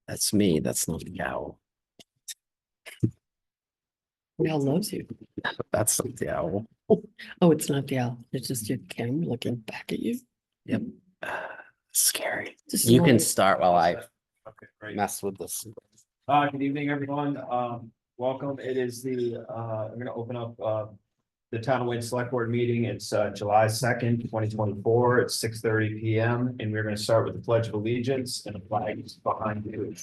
That's me. That's not the owl. The owl loves you. That's not the owl. Oh, it's not the owl. It's just your camera looking back at you. Yep. Scary. Just You can annoying. start while I Okay, great. mess with this. Good evening, everyone. Welcome. It is I'm gonna open up, the Town of Wayne Select Board meeting. It's, July 2nd, 2024 at 6:30 PM. And we're gonna start with the Pledge of Allegiance and the flag is behind you.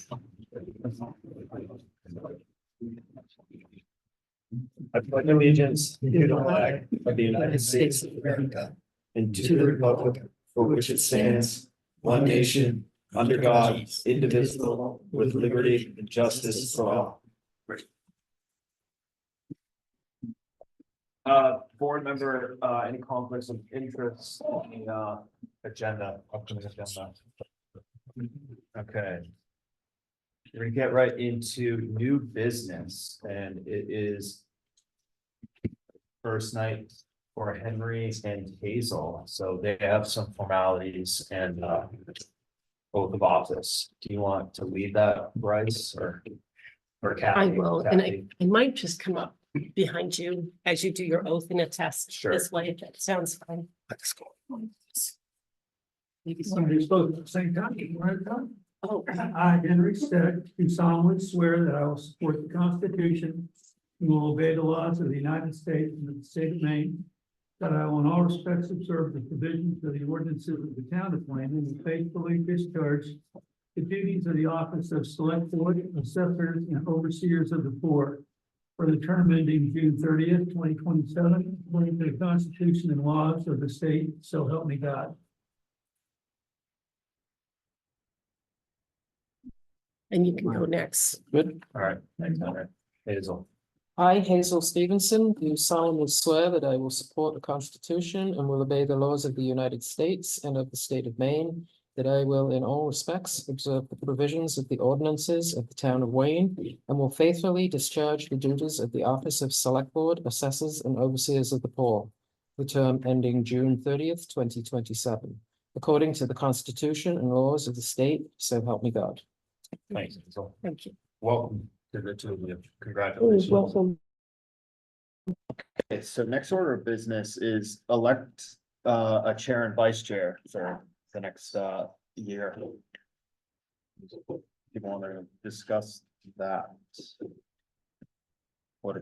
I pledge allegiance to the flag of the United States of America and to the republic for which it stands, one nation, under God, indivisible, with liberty and justice for all. Board member, any conflicts of interest in the agenda, upcoming agenda? Okay. We're gonna get right into new business, and it is first night for Henry and Hazel, so they have some formalities and oath of office. Do you want to lead that, Bryce, or Kathy? I will, and Kathy? I might just come up behind you as you do your oath and attest. Sure. This way, if that sounds fine. Maybe Somebody spoke at the same time, right, Tom? Oh, I, Henry Stead, do solemnly swear that I will support the Constitution and will obey the laws of the United States and of the state of Maine, that I will in all respects observe the provisions of the ordinances of the town of Wayne and faithfully discharge the duties of the office of select board, assessors, and overseers of the poor for the term ending June 30th, 2027, according to the Constitution and laws of the state, so help me God. and you can go next. Good. All right, thanks, Henry. Hazel. I, Hazel Stevenson, do solemnly swear that I will support the Constitution and will obey the laws of the United States and of the state of Maine, that I will in all respects observe the provisions of the ordinances of the town of Wayne, and will faithfully discharge the duties of the office of Select Board, Assessors, and Overseers of the Poor, the term ending June 30th, 2027, according to the Constitution and laws of the state, so help me God. Thanks, Hazel. Thank you. Welcome to the two of you. Oh, Congratulations. welcome. Okay, so next order of business is elect a chair and vice chair for the next year. You want to discuss that? What?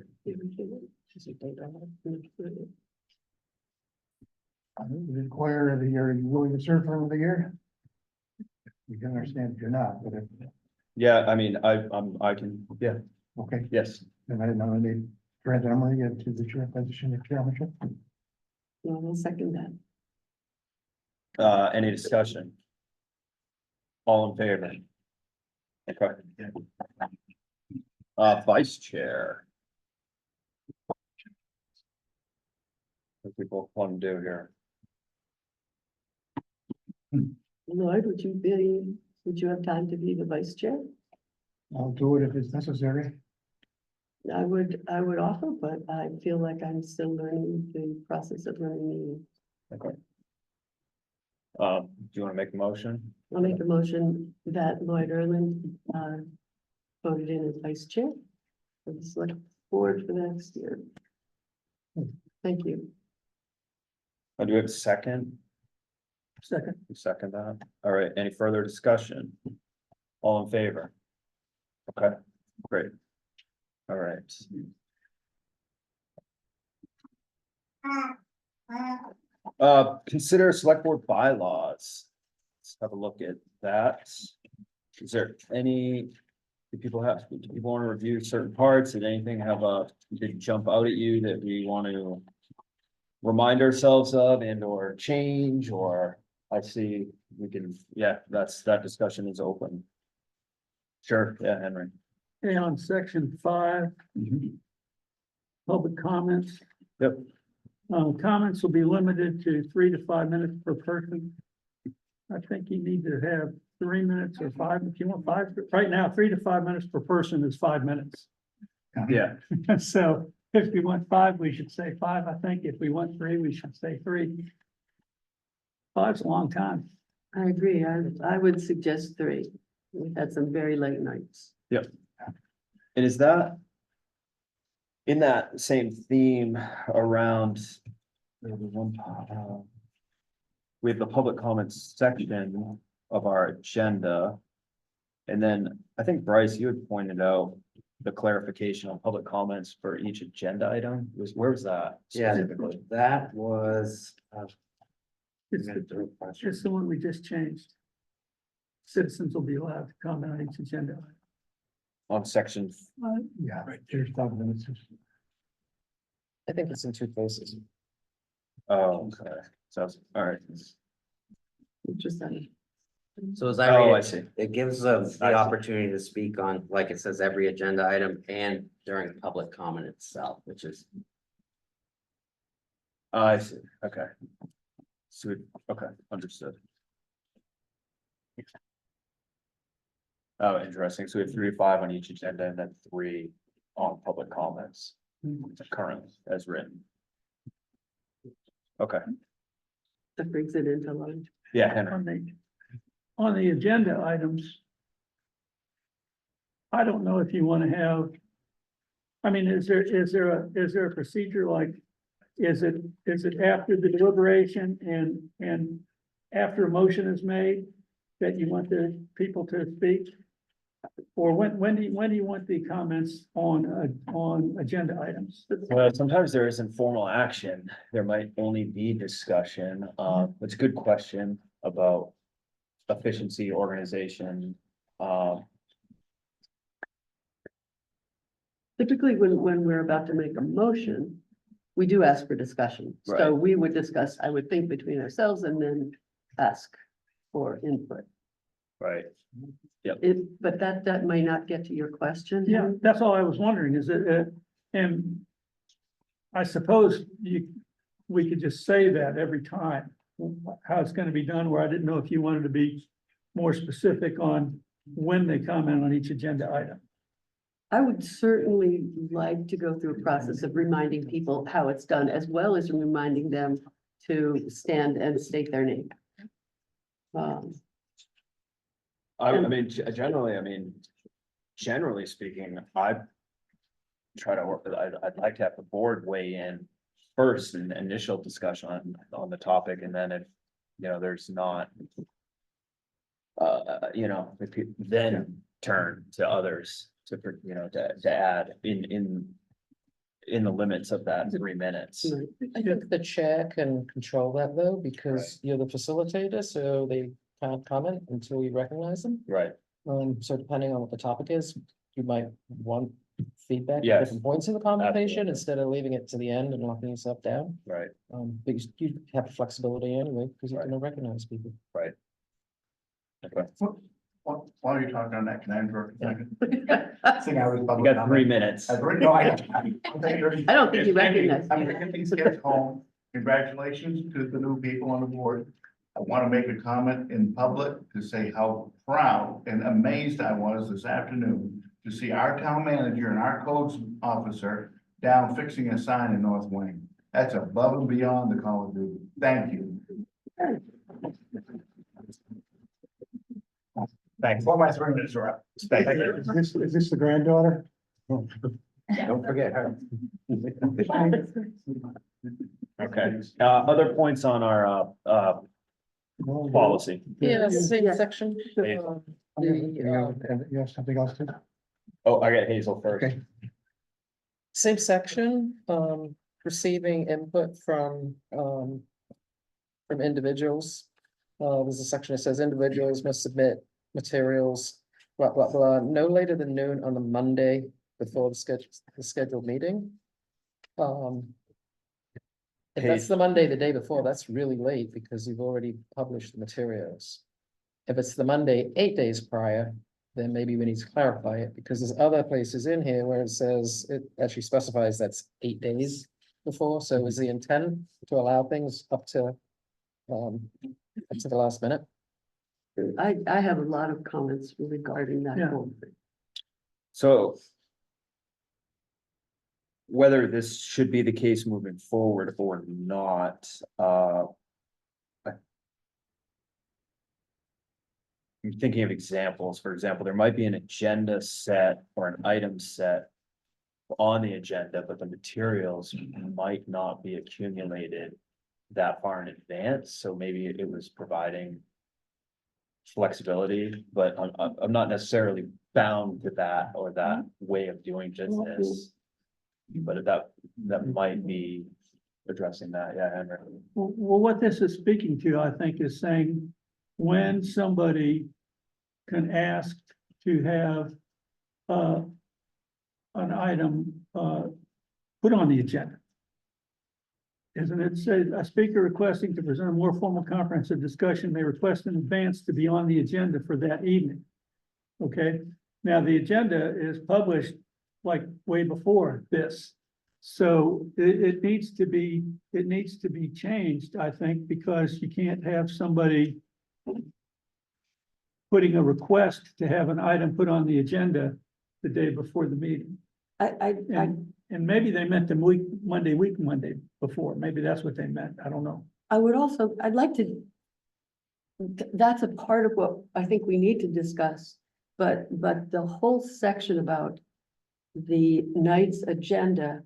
Require every year, are you willing to serve for another year? We can understand if you're not, but if, Yeah, I mean, I can, yeah, okay, yes. then I nominate Brent Emery to the chair position of chairmanship. No, I'll second that. Any discussion? All in favor? Okay. Vice chair. What people want to do here? Lloyd, would you have time to be the vice chair? I'll do it if it's necessary. I would offer, but I feel like I'm still learning the process of running meetings. Okay. Do you want to make a motion? I'll make a motion that Lloyd Erland, voted in as vice chair for the select board for the next year. Thank you. Do you have a second? Second. You second that? All right, any further discussion? All in favor? Okay, great. All right. Consider select board bylaws. Let's have a look at that. Is there any, do people want to review certain parts? Did anything did jump out at you that we want to remind ourselves of and or change, or I see we can, yeah, that discussion is open. Sure, yeah, Henry. And on section 5, public comments. Yep. Comments will be limited to 3 to 5 minutes per person. I think you need to have 3 minutes or 5, if you want 5, right now, 3 to 5 minutes per person is 5 minutes. Yeah, So if we want 5, we should say 5. I think if we want 3, we should say 3. 5's a long time. I agree. I would suggest 3. We've had some very late nights. And is that? In that same theme around. Maybe one, we have the public comments section of our agenda. And then I think Bryce, you had pointed out the clarification on public comments for each agenda item. Where was that Yeah. specifically? That was, It's the one we just changed. Citizens will be allowed to comment on each agenda. On section, Yeah, right, there's something that's just. I think it's in two places. oh, okay, so, all right. Interesting. so as I Oh, read I it, see. it gives them I see. the opportunity to speak on, like it says, every agenda item and during public comment itself, which is. I see, okay. So, okay, understood. Oh, interesting. So we have 3 to 5 on each agenda and then 3 on public comments. Currently as written. Okay, That brings it into line. yeah, Henry. On the agenda items. I don't know if you want to have. I mean, is there a procedure like, is it after the deliberation and after a motion is made? That you want the people to speak? Or when do you want the comments on agenda items? Well, sometimes there is informal action. There might only be discussion. It's a good question about efficiency, organization. Typically, when we're about to make a motion, we do ask for discussion. So Right. we would discuss, I would think, between ourselves and then ask for input. Right. But that might not get to your question. Yeah, that's all I was wondering, is it, and I suppose we could just say that every time, how it's gonna be done, where I didn't know if you wanted to be more specific on when they comment on each agenda item. I would certainly like to go through a process of reminding people how it's done, as well as reminding them to stand and state their name. I mean, generally speaking, I try to work, I'd like to have the board weigh in first in the initial discussion on the topic, and then if, there's not. Then turn to others to, to add in the limits of that 3 minutes. I think the chair can control that though, because you're the facilitator, so they can't comment until you recognize them. Right, So depending on what the topic is, you might want feedback at Yes. different points in the conversation Absolutely. instead of leaving it to the end and locking yourself down. right, But you have flexibility anyway, because you're Right. gonna recognize people. okay. While you're talking on that, can I interrupt? a second? Thing I was. You got 3 minutes. I don't think you recognize I'm me. getting these kids home. Congratulations to the new people on the board. I want to make a comment in public to say how proud and amazed I was this afternoon to see our town manager and our codes officer down fixing a sign in North Wayne. That's above and beyond the call of duty. Thank you. Thanks. Well, my 3 minutes are up. Thank you. Is this the granddaughter? Don't forget her. Okay, other points on our, policy. Yeah, same Yeah. section. Hazel. You have something else to? Oh, I got Hazel first. Okay. Same section, receiving input from individuals. There's a section that says individuals must submit materials, blah, blah, blah, no later than noon on the Monday before the scheduled meeting. If that's the Monday, the day before, that's really late because you've already published the materials. If it's the Monday, 8 days prior, then maybe we need to clarify it because there's other places in here where it says, it actually specifies that's 8 days before. So is the intent to allow things up to the last minute? I have a lot of comments regarding that Yeah. whole thing. So. Whether this should be the case moving forward or not, I'm thinking of examples. For example, there might be an agenda set or an item set on the agenda, but the materials might not be accumulated that far in advance, so maybe it was providing flexibility, but I'm not necessarily bound to that or that way of doing business. But that might be addressing that, yeah, Henry. Well, what this is speaking to, I think, is saying when somebody can ask to have an item put on the agenda. Isn't it say a speaker requesting to present a more formal comprehensive discussion may request in advance to be on the agenda for that evening? Okay, now the agenda is published like way before this. So it needs to be changed, I think, because you can't have somebody putting a request to have an item put on the agenda the day before the meeting. And maybe they meant the Monday before. Maybe that's what they meant. I don't know. I would also, I'd like to. That's a part of what I think we need to discuss, but the whole section about the night's agenda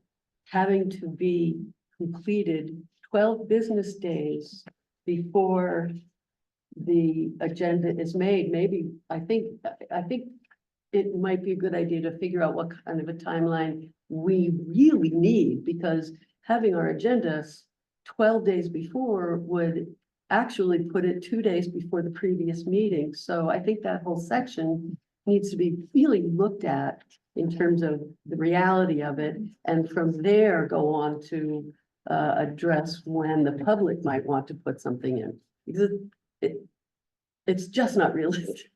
having to be completed 12 business days before the agenda is made, maybe, I think it might be a good idea to figure out what kind of a timeline we really need, because having our agendas 12 days before would actually put it 2 days before the previous meeting. So I think that whole section needs to be really looked at in terms of the reality of it, and from there go on to address when the public might want to put something in, because it's just not realistic.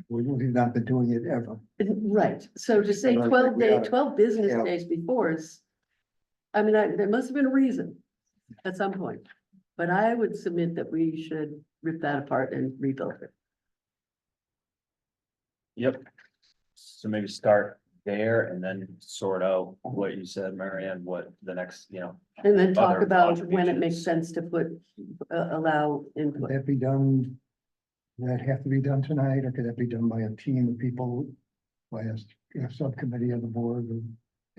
We've not been doing it ever. Right, so to say But 12 we days, oughta- 12 business yeah. days before is, I mean, there must have been a reason at some point. But I would submit that we should rip that apart and rebuild it. Yep. So maybe start there and then sort out what you said, Marianne, what the next, And then talk Other about when it makes contributions. sense to put, allow Could input. that be done? Does that have to be done tonight, or could that be done by a team of people? By a subcommittee of the board? Or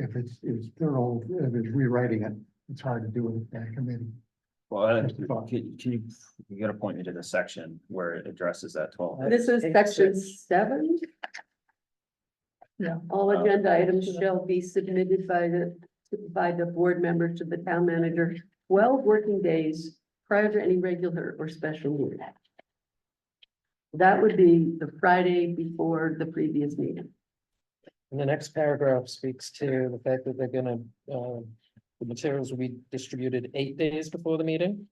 if it's thorough, if it's rewriting it, it's hard to do it by a committee. well, Just a thought. can you gotta point me to the section where it addresses that 12. This is section 7. Yeah. All agenda items shall be submitted by the board members to the town manager 12 working days prior to any regular or special meeting. That would be the Friday before the previous meeting. And the next paragraph speaks to the fact that they're gonna, the materials will be distributed 8 days before the meeting.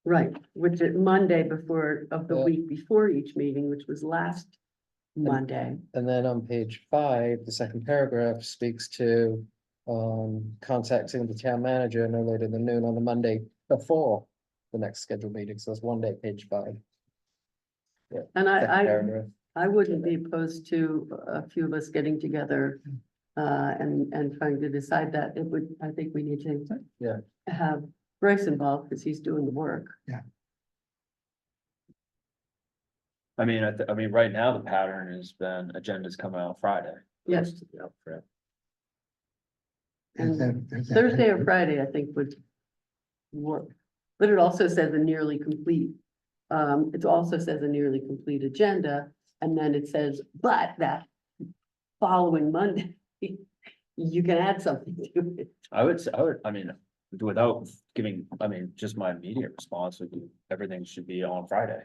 Right, which is Monday before, of the Yeah. week before each meeting, which was last Monday. And then on page 5, the second paragraph speaks to contacting the town manager no later than noon on the Monday before the next scheduled meeting. So that's 1 day, page 5. And Second I paragraph. wouldn't be opposed to a few of us getting together and trying to decide that. It would, I think we need to Yeah. have Bryce involved because he's doing the work. I mean, right now the pattern has been agendas come out Friday. Yes. Is And that- is that- Thursday or Friday, I think would work. But it also says a nearly complete, it also says a nearly complete agenda. And then it says, but that following Monday, you can add something to it. I mean, without giving, just my immediate response would be, everything should be on Friday.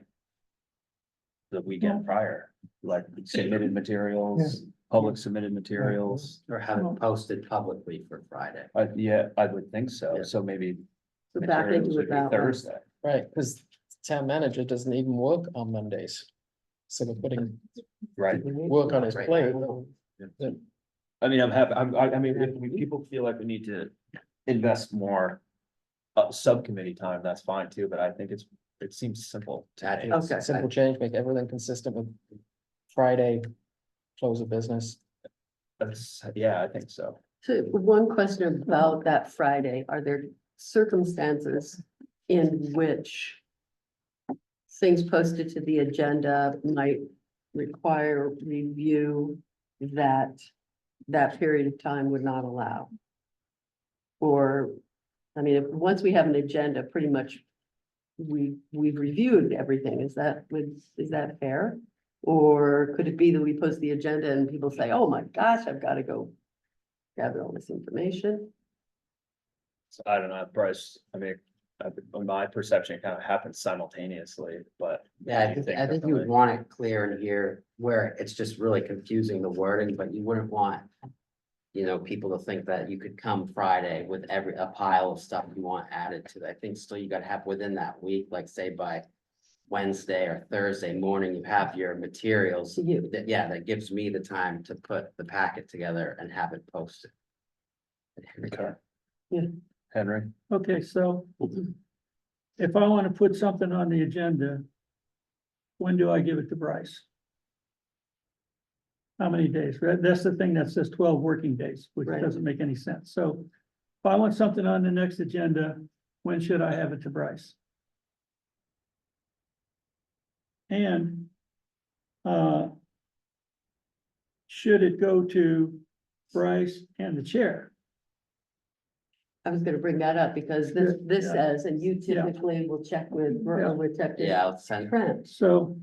The weekend prior, like submitted materials, public submitted materials. Or have it posted publicly for Friday. Yeah, I would think so. Yeah. So maybe So back materials into would it be that way. Thursday. Right, because town manager doesn't even work on Mondays. So we're putting Right. work on his Right. plate. I mean, I'm happy, I mean, if people feel like we need to invest more subcommittee time, that's fine too, but I think it seems simple to me. Okay. Simple change, make everything consistent with Friday, close of business. Yeah, I think so. So one question about that Friday, are there circumstances in which things posted to the agenda might require review that that period of time would not allow. Or, I mean, once we have an agenda, pretty much we've reviewed everything. Is that fair? Or could it be that we post the agenda and people say, oh my gosh, I've got to go gather all this information? So I don't know, Bryce, I mean, in my perception, it kind of happens simultaneously, but. Yeah, you I think you differently? would want it clear in here where it's just really confusing the wording, but you wouldn't want. You know, people to think that you could come Friday with a pile of stuff you want added to that. I think still you gotta have within that week, like say by. Wednesday or Thursday morning, you have your materials. To you. That gives me the time to put the packet together and have it posted. Okay. Yeah. Henry, Okay, so if I want to put something on the agenda, when do I give it to Bryce? How many days? That's the thing that says 12 working days, which Right. doesn't make any sense. So if I want something on the next agenda, when should I have it to Bryce? And should it go to Bryce and the chair? I was gonna bring that up because this Yeah. says, and you Yeah. typically will check with, Yeah. with check with Yeah, I'll send, Trent. So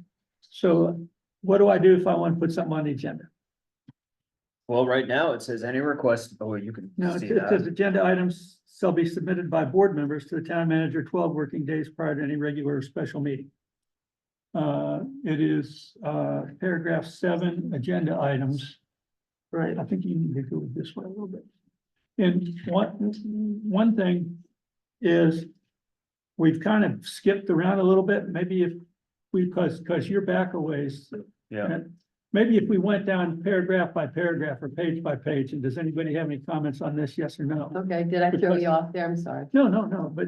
what do I do if I want to put something on the agenda? well, right now it says any request, oh, you can No, it see says that. agenda items shall be submitted by board members to the town manager 12 working days prior to any regular or special meeting. It is, paragraph 7, agenda items. Right. I think you need to go this way a little bit. And one thing is we've kind of skipped around a little bit, maybe if we, because you're back a ways. Yeah, Maybe if we went down paragraph by paragraph or page by page, and does anybody have any comments on this, yes or no? Okay, did I throw you off there? I'm sorry. No, but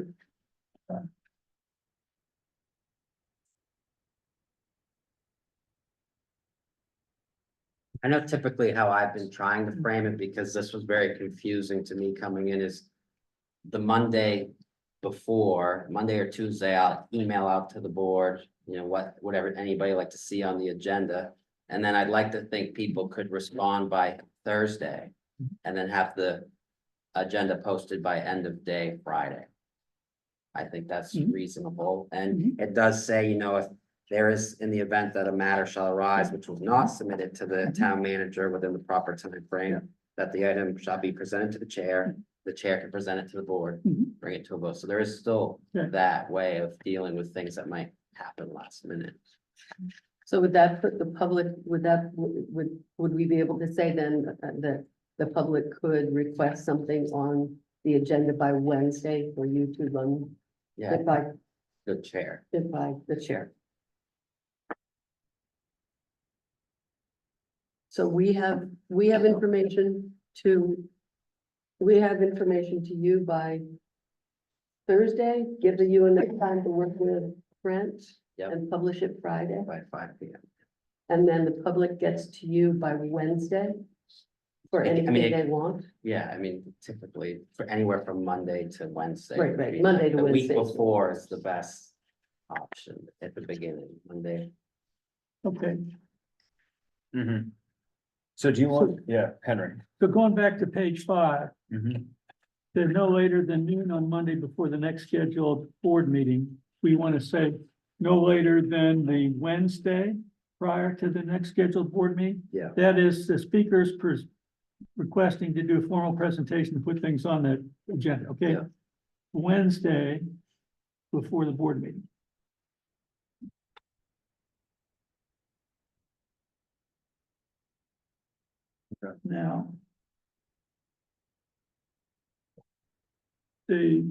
I know typically how I've been trying to frame it, because this was very confusing to me coming in, is. The Monday before, Monday or Tuesday, I'll email out to the board, you know, whatever anybody like to see on the agenda. And then I'd like to think people could respond by Thursday. And then have the agenda posted by end of day Friday. I think that's Mhm. reasonable, and it does say, you know, if there is, in the event that a matter shall arise which was not submitted to the town manager within the proper time frame, that the item shall be presented to the chair can present it to the board, Mhm. bring it to a vote. So there is still Okay. that way of dealing with things that might happen last minute. So would that put the public, would we be able to say then that the public could request something on the agenda by Wednesday for you to run Yeah, it by, good chair. it by the chair? So we have information to you by Thursday, give you enough time to work with Brent Yep. and publish it Friday. By 5 p.m. And then the public gets to you by Wednesday for I mean, anything they want. Yeah, I mean, typically for anywhere from Monday to Wednesday. Right, would right, be Monday to the week Wednesday. before is the best option at the beginning, Monday. okay. mhm. So do you want, yeah, Henry? So going back to page 5, Mhm. there's no later than noon on Monday before the next scheduled board meeting. We want to say no later than the Wednesday prior to the next scheduled board meeting. Yeah. That is the speakers requesting to do a formal presentation to put things on the agenda, okay? Yeah. Wednesday before the board meeting. Okay. Now. The.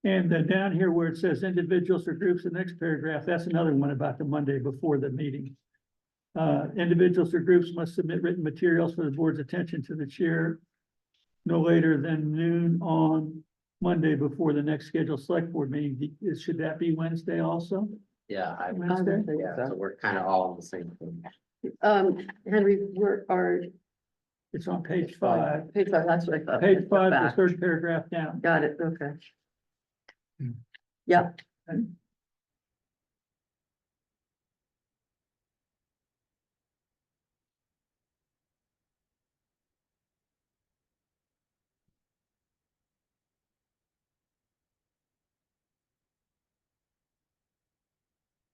And then down here where it says individuals or groups, the next paragraph, that's another one about the Monday before the meeting. Individuals or groups must submit written materials for the board's attention to the chair no later than noon on Monday before the next scheduled select board meeting. Should that be Wednesday also? Yeah, I would, Wednesday? yeah, so we're kind of all on the same thing. Henry, It's on page 5. Page 5, that's what I thought. Page 5, the Back. third paragraph down. Got it, okay. Hmm. Yeah,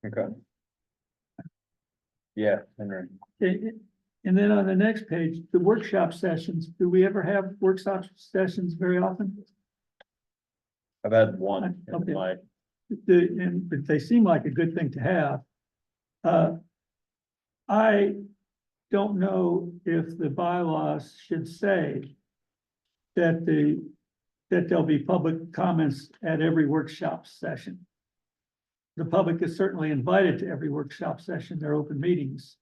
Okay. Yeah, Henry. Okay, and then on the next page, the workshop sessions, do we ever have workshop sessions very often? I've had one Okay. in my, But they seem like a good thing to have. I don't know if the bylaws should say that there'll be public comments at every workshop session. The public is certainly invited to every workshop session, they're open meetings.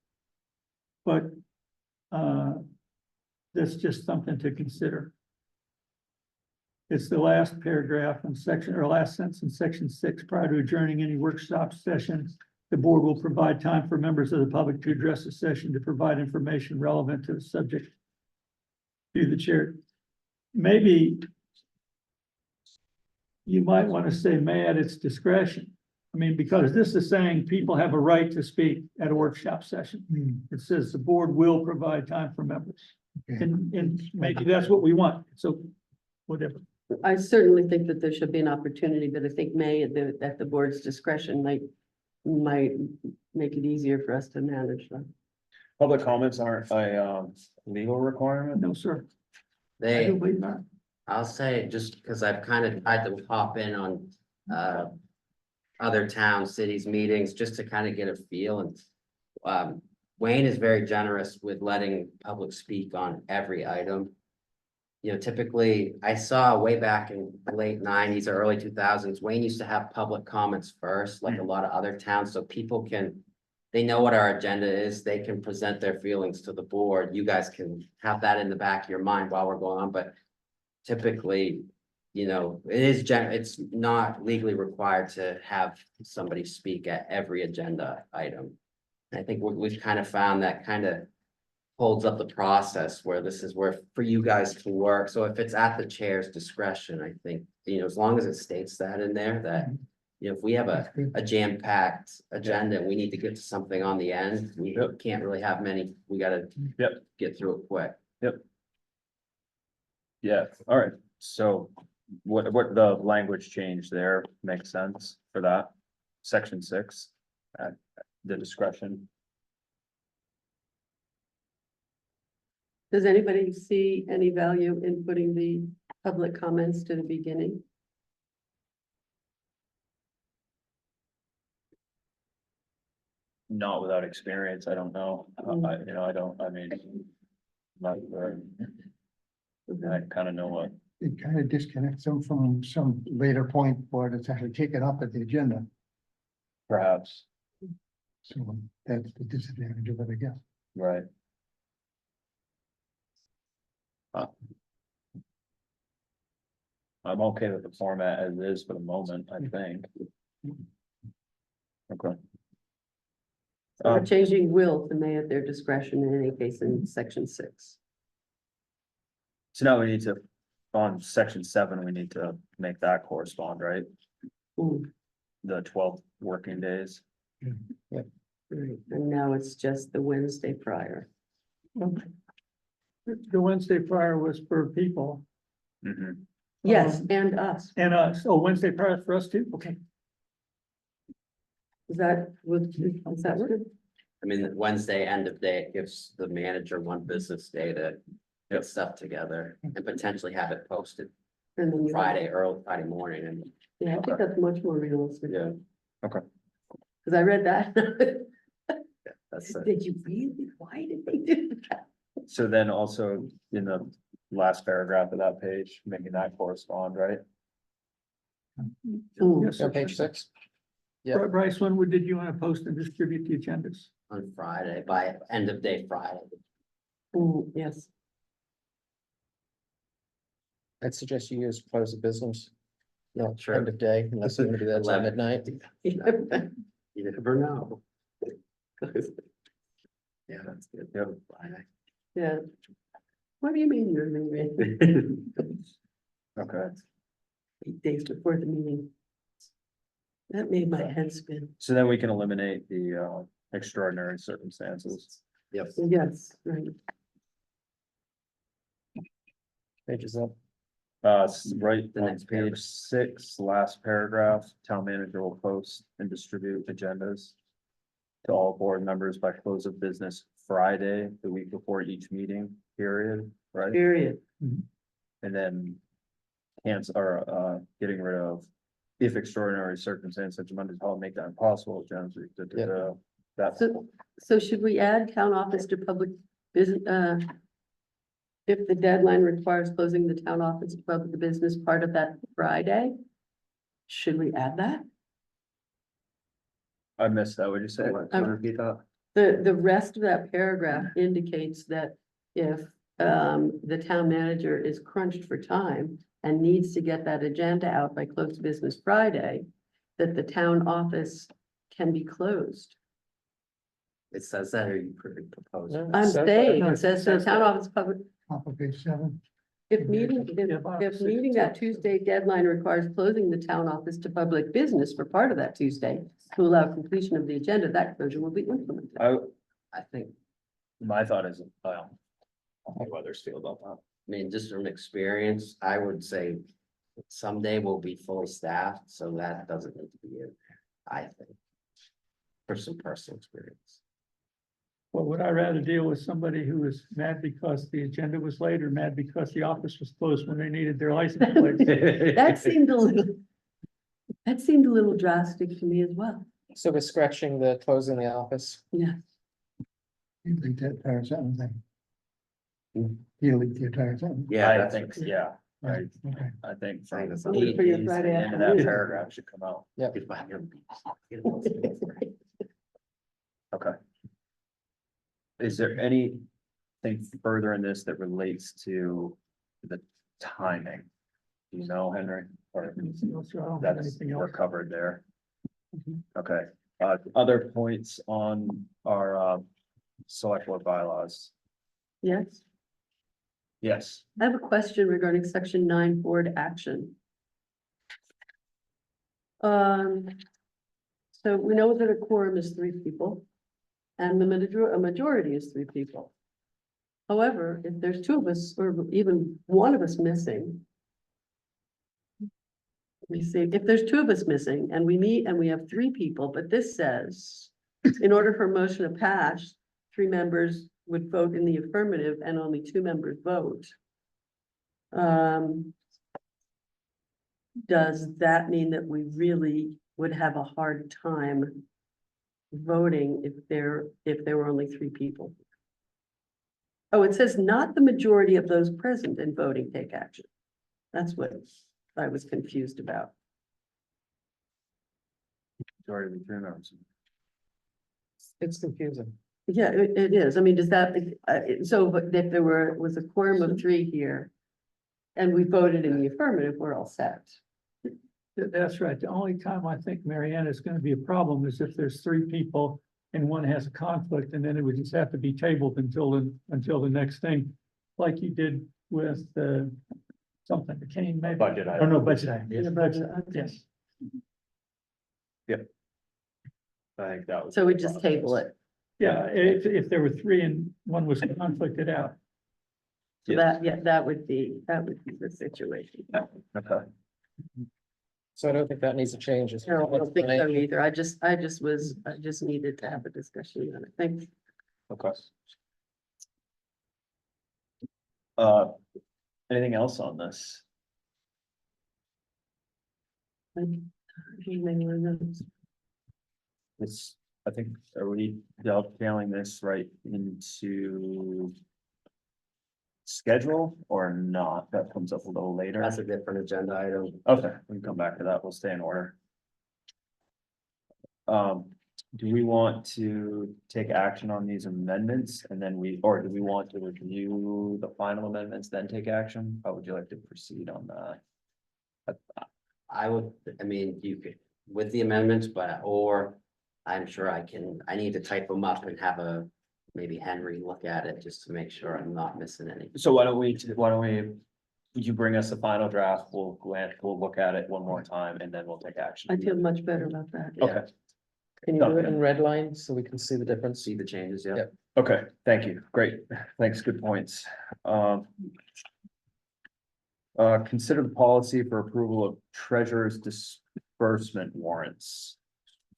But that's just something to consider. It's the last paragraph in section, or last sentence in section 6, prior to adjourning any workshop session, the board will provide time for members of the public to address the session to provide information relevant to the subject. To the chair. Maybe you might want to say may at its discretion. I mean, because this is saying people have a right to speak at a workshop session. It says the board will provide time for members. Okay. And maybe that's what we want. So whatever. I certainly think that there should be an opportunity, but I think may at the board's discretion might make it easier for us to manage them. public comments aren't a, legal requirement. No, sir. I They, do believe not. I'll say, just because I've kind of tried to hop in on, other towns, cities, meetings, just to kind of get a feel, and Wayne is very generous with letting public speak on every item. You know, typically, I saw way back in the late 90s or early 2000s, Wayne used to have public comments first, like a lot of other towns, so people can, they know what our agenda is, they can present their feelings to the board, you guys can have that in the back of your mind while we're going on, but typically, you know, it's not legally required to have somebody speak at every agenda item. And I think we've kind of found that kind of holds up the process where this is where for you guys to work. So if it's at the chair's discretion, I think, you know, as long as it states that in there, that, you know, if we have That's good. a jam-packed agenda, and we need to get to something on the end, we can't really have many, we gotta get through it quick. Yeah, all right, so what the language change there makes sense for that, section 6, at the discretion. Does anybody see any value in putting the public comments to the beginning? Not without experience, I don't know, you know, I mean. Not, I kind of know what, It kind of disconnects them from some later point where it's actually taken up at the agenda. perhaps, So that's the disadvantage of it, I guess. right? I'm okay with the format as is for the moment, I think. Okay. So we're changing will to may at their discretion in any case in section 6. So now we need to, on section 7, we need to make that correspond, right? Mm, The 12 working days. right. And now it's just the Wednesday prior. The Wednesday prior was for people Mhm. Yes, and us. and us. Oh, Wednesday prior for us too? Okay. Is that good? I mean, Wednesday, end of day, it gives the manager one business day to get stuff together and potentially have it posted And then you- early Friday morning, and Yeah, I think that's much more realistic. yeah, Cause I read that. that's. Did you really? Why did they do that? So then also in the last paragraph of that page, making that correspond, right? Mm, Yes, On sir. page 6. Yeah. Bryce, when did you want to post and distribute the agendas? On Friday, by end of day Friday. yes. I'd suggest you use close of business. No, Sure. end of day, unless you're gonna do that till 11. midnight. You never know. Yeah, that's good. Yep. Friday. Yeah, What do you mean you're leaving? Okay, 8 days before the meeting. That made my head spin. so then we can eliminate the extraordinary circumstances. Yep. Yes, right. Pages up. Right The on next paragraph. page 6, last paragraph, town manager will post and distribute agendas to all board members by close of business Friday, the week before each meeting, period, right? Period. And then cancel or getting rid of if extraordinary circumstances such as Monday's holiday make that impossible, generally, that's So should we add town office to public business, if the deadline requires closing the town office to public business part of that Friday? Should we add that? I missed that, what'd you say? Can you repeat that? The rest of that paragraph indicates that if the town manager is crunched for time and needs to get that agenda out by close of business Friday, that the town office can be closed. It says that, or you propose? Yeah. I'm Says saying, that. it says the town office public, Top of page 7. if meeting that Tuesday deadline requires closing the town office to public business for part of that Tuesday to allow completion of the agenda, that closure will be implemented. I think, My thought is, well, I'll see how others feel about that. I mean, just from experience, I would say someday we'll be fully staffed, so that doesn't need to be in there, I think. For some personal experience. Well, would I rather deal with somebody who was mad because the agenda was late or mad because the office was closed when they needed their license plate? That seemed a little drastic to me as well. So we're scratching the closing the office. Yeah, You delete that entire sentence then. Hmm. You delete the entire sentence. Yeah, I that's think, what- yeah, Right, okay. I think I from think that's the all. Wait for your Friday end of that afternoon. paragraph should come out, If I can- okay. Is there anything further in this that relates to the timing? Do you know, Henry, or Anything else? I don't have that's, anything we're else. covered there? Mm-hmm. Okay, other points on our select board bylaws? yes. Yes, I have a question regarding section 9 board action. So we know that a quorum is 3 people. And a majority is 3 people. However, if there's 2 of us, or even 1 of us missing. Let me see, if there's 2 of us missing and we meet and we have 3 people, but this says, in order for a motion to pass, 3 members would vote in the affirmative and only 2 members vote. Does that mean that we really would have a hard time voting if there were only 3 people? Oh, it says not the majority of those present and voting take action. That's what I was confused about. majority of the 3 members. It's confusing. Yeah, it is. I mean, does that, so but if there was a quorum of 3 here. And we voted in the affirmative, we're all set. That's right. The only time I think, Marianne, is gonna be a problem is if there's 3 people and one has a conflict, and then it would just have to be tabled until the next thing. Like you did with something that came maybe. Budget Oh, item. no, budget item. Yeah, budget, okay. Yes, I think that was. So we just table it. yeah, if there were 3 and one was conflicted out. So that, yeah, that would be the situation. Okay, So I don't think that needs to change. It's- No, I don't think so either. I just needed to have a discussion on it. Thanks. okay. Anything else on this? It's, I think, are we dovetailing this right into schedule or not? That comes up a little later. That's a different agenda item. Okay, we can come back to that. We'll stay in order. Do we want to take action on these amendments and then or do we want to review the final amendments, then take action? How would you like to proceed on that? I would, I mean, you could, with the amendments, or I'm sure I need to type them up and have a maybe Henry look at it just to make sure I'm not missing any. So why don't we, would you bring us the final draft? We'll look at it one more time and then we'll take action. I feel much better about that. Okay, Can you do it in red line so we can see the difference? See the changes, yeah. Yep. okay, thank you. Great. Thanks, good points. Consider the policy for approval of treasurer's disbursement warrants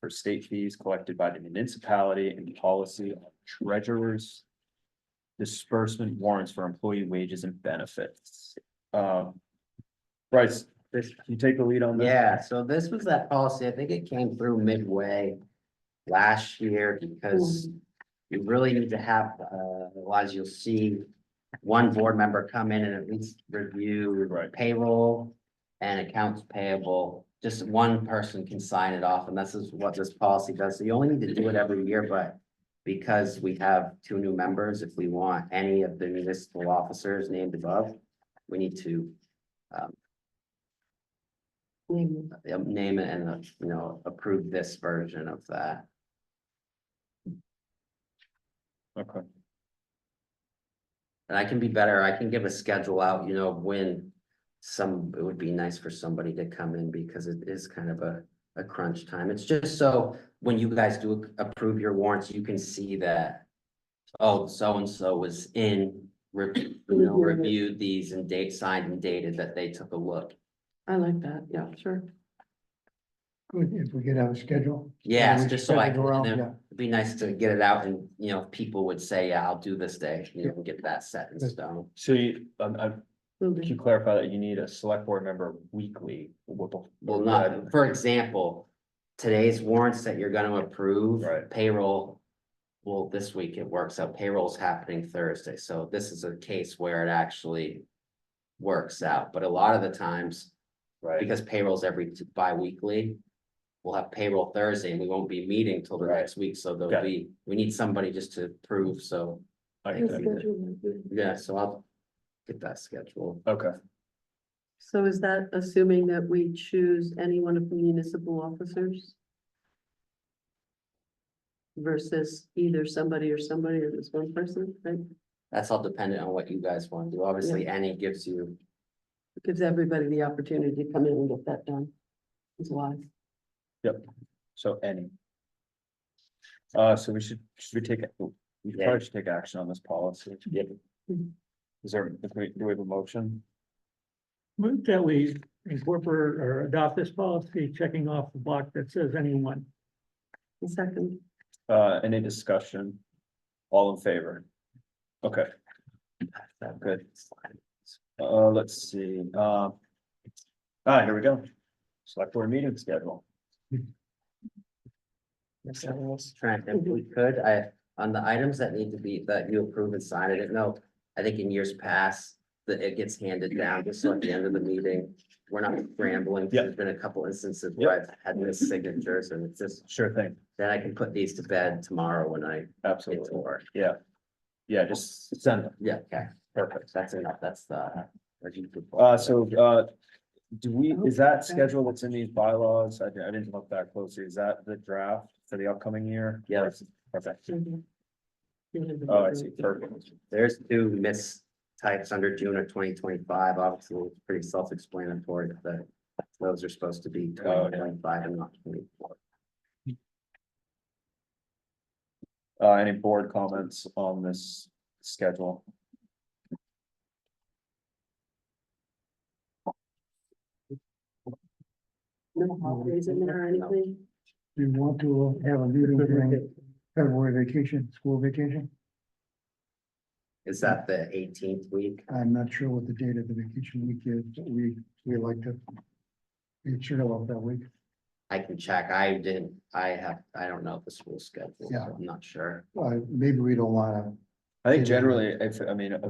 for state fees collected by the municipality and policy on treasurer's disbursement warrants for employee wages and benefits. Bryce, can you take the lead on this? Yeah, so this was that policy, I think it came through midway last year because you really need to have, otherwise you'll see one board member come in and at least review Right. payroll and accounts payable. Just one person can sign it off, and this is what this policy does. So you only need to do it every year, but because we have 2 new members, if we want any of the municipal officers named above, we need to name it and, approve this version of that. Okay, And I can be better, I can give a schedule out, when it would be nice for somebody to come in because it is kind of a crunch time. It's just so when you guys do approve your warrants, you can see that, oh, so-and-so was reviewed these and signed and dated that they took a look. I like that, yeah, sure. Good, if we could have a schedule. Yes, we just so spread I it can, around, and yeah. it'd be nice to get it out and, people would say, yeah, I'll do this day, and get that set in Good. stone. so you, Will can do. you clarify that you need a select board member weekly? Well, not, for example, today's warrants that you're gonna approve. Right. Payroll. Well, this week it works out, payroll's happening Thursday, so this is a case where it actually works out, but a lot of the times, Right, because payroll's every bi-weekly. We'll have payroll Thursday and we won't be meeting till the Right. next week, so there'll Got it. be, we need somebody just to prove, so. I I get can that. do that. Yeah, so I'll get that scheduled. Okay, So is that assuming that we choose any one of the municipal officers? Versus either somebody or this one person, right? That's all dependent on what you guys want to do. Obviously, any gives you, It gives everybody the opportunity to come in and get that done. It's wise. so any. So we should we Yeah. probably should take action on this policy. Yep. Is there, do we have a motion? Move that we incorporate or adopt this policy, checking off the block that says anyone. A second, Any discussion? All in favor? Okay, that good. Let's see, here we go. Select board meeting schedule. Trent, if we could, on the items that need to be, that you approve and sign, I didn't know. I think in years past, that it gets handed down, just so at the end of the meeting, we're not scrambling. Yeah. There's been a couple instances where I've had missed signatures and it's just, Sure thing, then I can put these to bed tomorrow when I get to absolutely. work. Yeah. Yeah, just send them. Yeah, okay, Perfect. that's enough, that's the. Do we, is that schedule that's in these bylaws? I didn't look that closely. Is that the draft for the upcoming year? Yeah. Perfect. Mhm. Oh, I see. Perfect. There's 2 mistypes under June of 2025. Obviously, it's pretty self-explanatory that those are supposed to be Oh, yeah. 2025 and not 24. Any board comments on this schedule? no holidays in there or anything? Do you want to have a meeting during February vacation, school vacation? Is that the 18th week? I'm not sure what the date of the vacation week is, but we like to be sure about that week. I can check. I don't know the school schedule, so Yeah. I'm not sure. Maybe we don't wanna, I think generally, if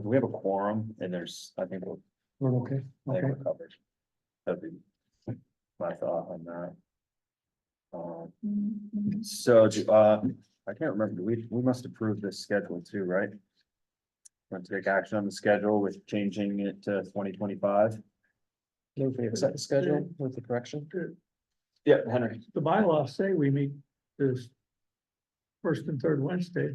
we have a quorum and I think we're okay, okay. we're covered. That'd be my thought on that. So, I can't remember, we must approve this schedule too, right? Want to take action on the schedule with changing it to 2025? Move we accept the schedule with the correction. Yeah, Henry. The bylaws say we meet this first and third Wednesday.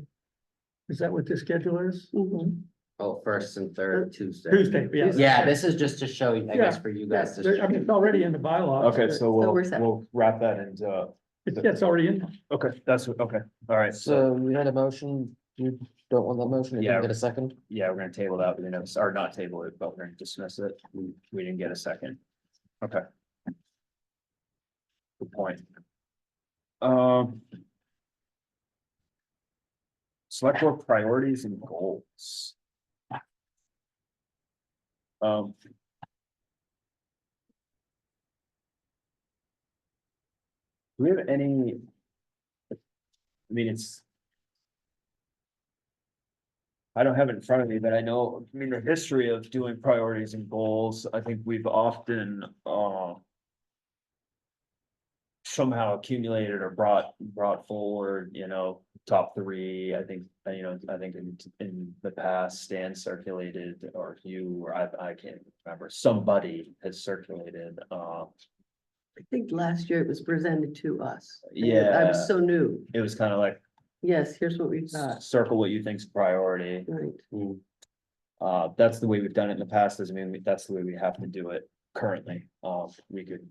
Is that what the schedule is? Mhm. Oh, first and third Tuesday. Tuesday, yeah. Yeah, this is just to show you, I guess, Yeah, for you Yeah, guys. to I mean, it's already in the bylaws. Okay, but so we'll, we're set. we'll wrap that into, It's already in. okay, that's, okay, all right, so, So we had a motion, you don't want that motion, you Yeah. didn't get a second? yeah, we're gonna table that, we didn't have, or not table it, but we're gonna dismiss it, we didn't get a second. Okay. Good point. Select board priorities and goals. Um. Do we have any? I mean, it's. I don't have it in front of me, but I know, I mean, the history of doing priorities and goals, I think we've often, somehow accumulated or brought forward, top three, I think, I think in the past, Stan circulated, or you, or I can't remember, somebody has circulated, I think last year it was presented to us. I yeah, was so new. it was kind of like, Yes, here's what we've got, circle what you think's a priority. right? That's the way we've done it in the past, doesn't mean that's the way we have to do it currently, we could.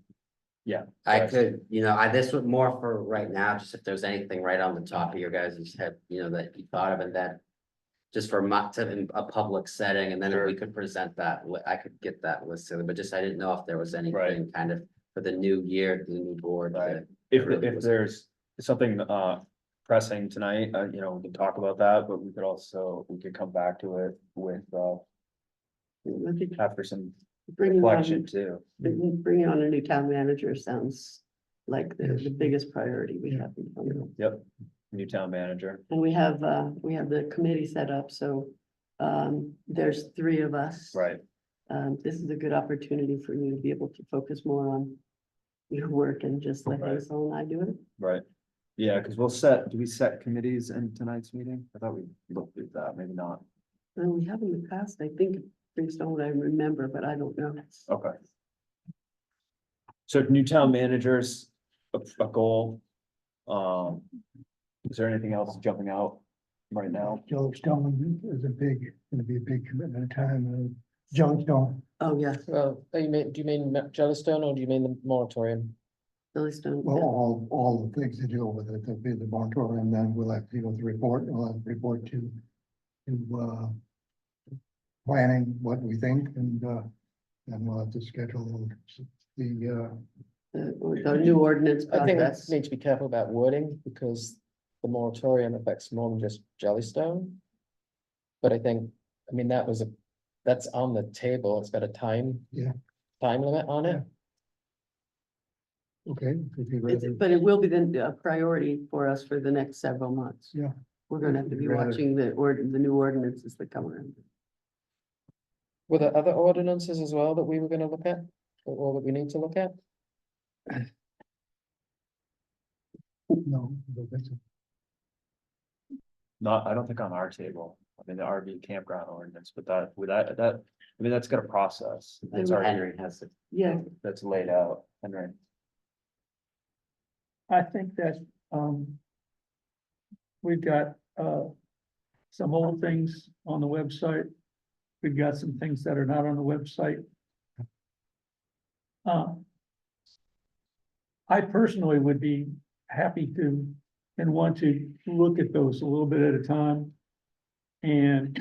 Yeah. I could, this was more for right now, just if there's anything right on the top of your guys' head, that you thought of, and that. Just for in a public setting, and then if we could present that, I could get that listed, but just I didn't know if there was anything kind of for the new year, the new board. Right. If there's something pressing tonight, we can talk about that, but we could come back to it with after some Bringing reflection on, too. bringing on a new town manager sounds like the biggest priority we have. in front of us. Yep, new town manager, And we have the committee set up, so there's three of us. right, This is a good opportunity for you to be able to focus more on your work and just let Right. Hazel and I do it. right. Yeah, because do we set committees in tonight's meeting? I thought we looked at that, maybe not. And we have in the past, I think, based on what I remember, but I don't know. Okay. So new town managers, a goal. Is there anything else jumping out right now? Jellystone is gonna be a big commitment of time, Jellystone. Oh, yeah, Well, do you mean Jellystone or do you mean the moratorium? Billystone. Well, all the things to deal with it, there'll be the moratorium, then we'll have to deal with the report, we'll have to report to planning what we think, and we'll have to schedule the, The new ordinance I think we process. need to be careful about wording because the moratorium affects more than just Jellystone. But I mean, that's on the table, it's got a time. Yeah. Time limit on it. okay, if you rather, But it will be a priority for us for the next several months. Yeah. We're gonna have to be Rather- watching the new ordinances that come around. Were there other ordinances as well that we were gonna look at? Or that we need to look at? no, I don't think so. Not, I don't think on our table. I mean, the RV campground ordinance, but that's got a process. That's already, Henry has it. Yeah, that's laid out, Henry. I think that, we've got, some old things on the website. We've got some things that are not on the website. I personally would be happy to and want to look at those a little bit at a time. And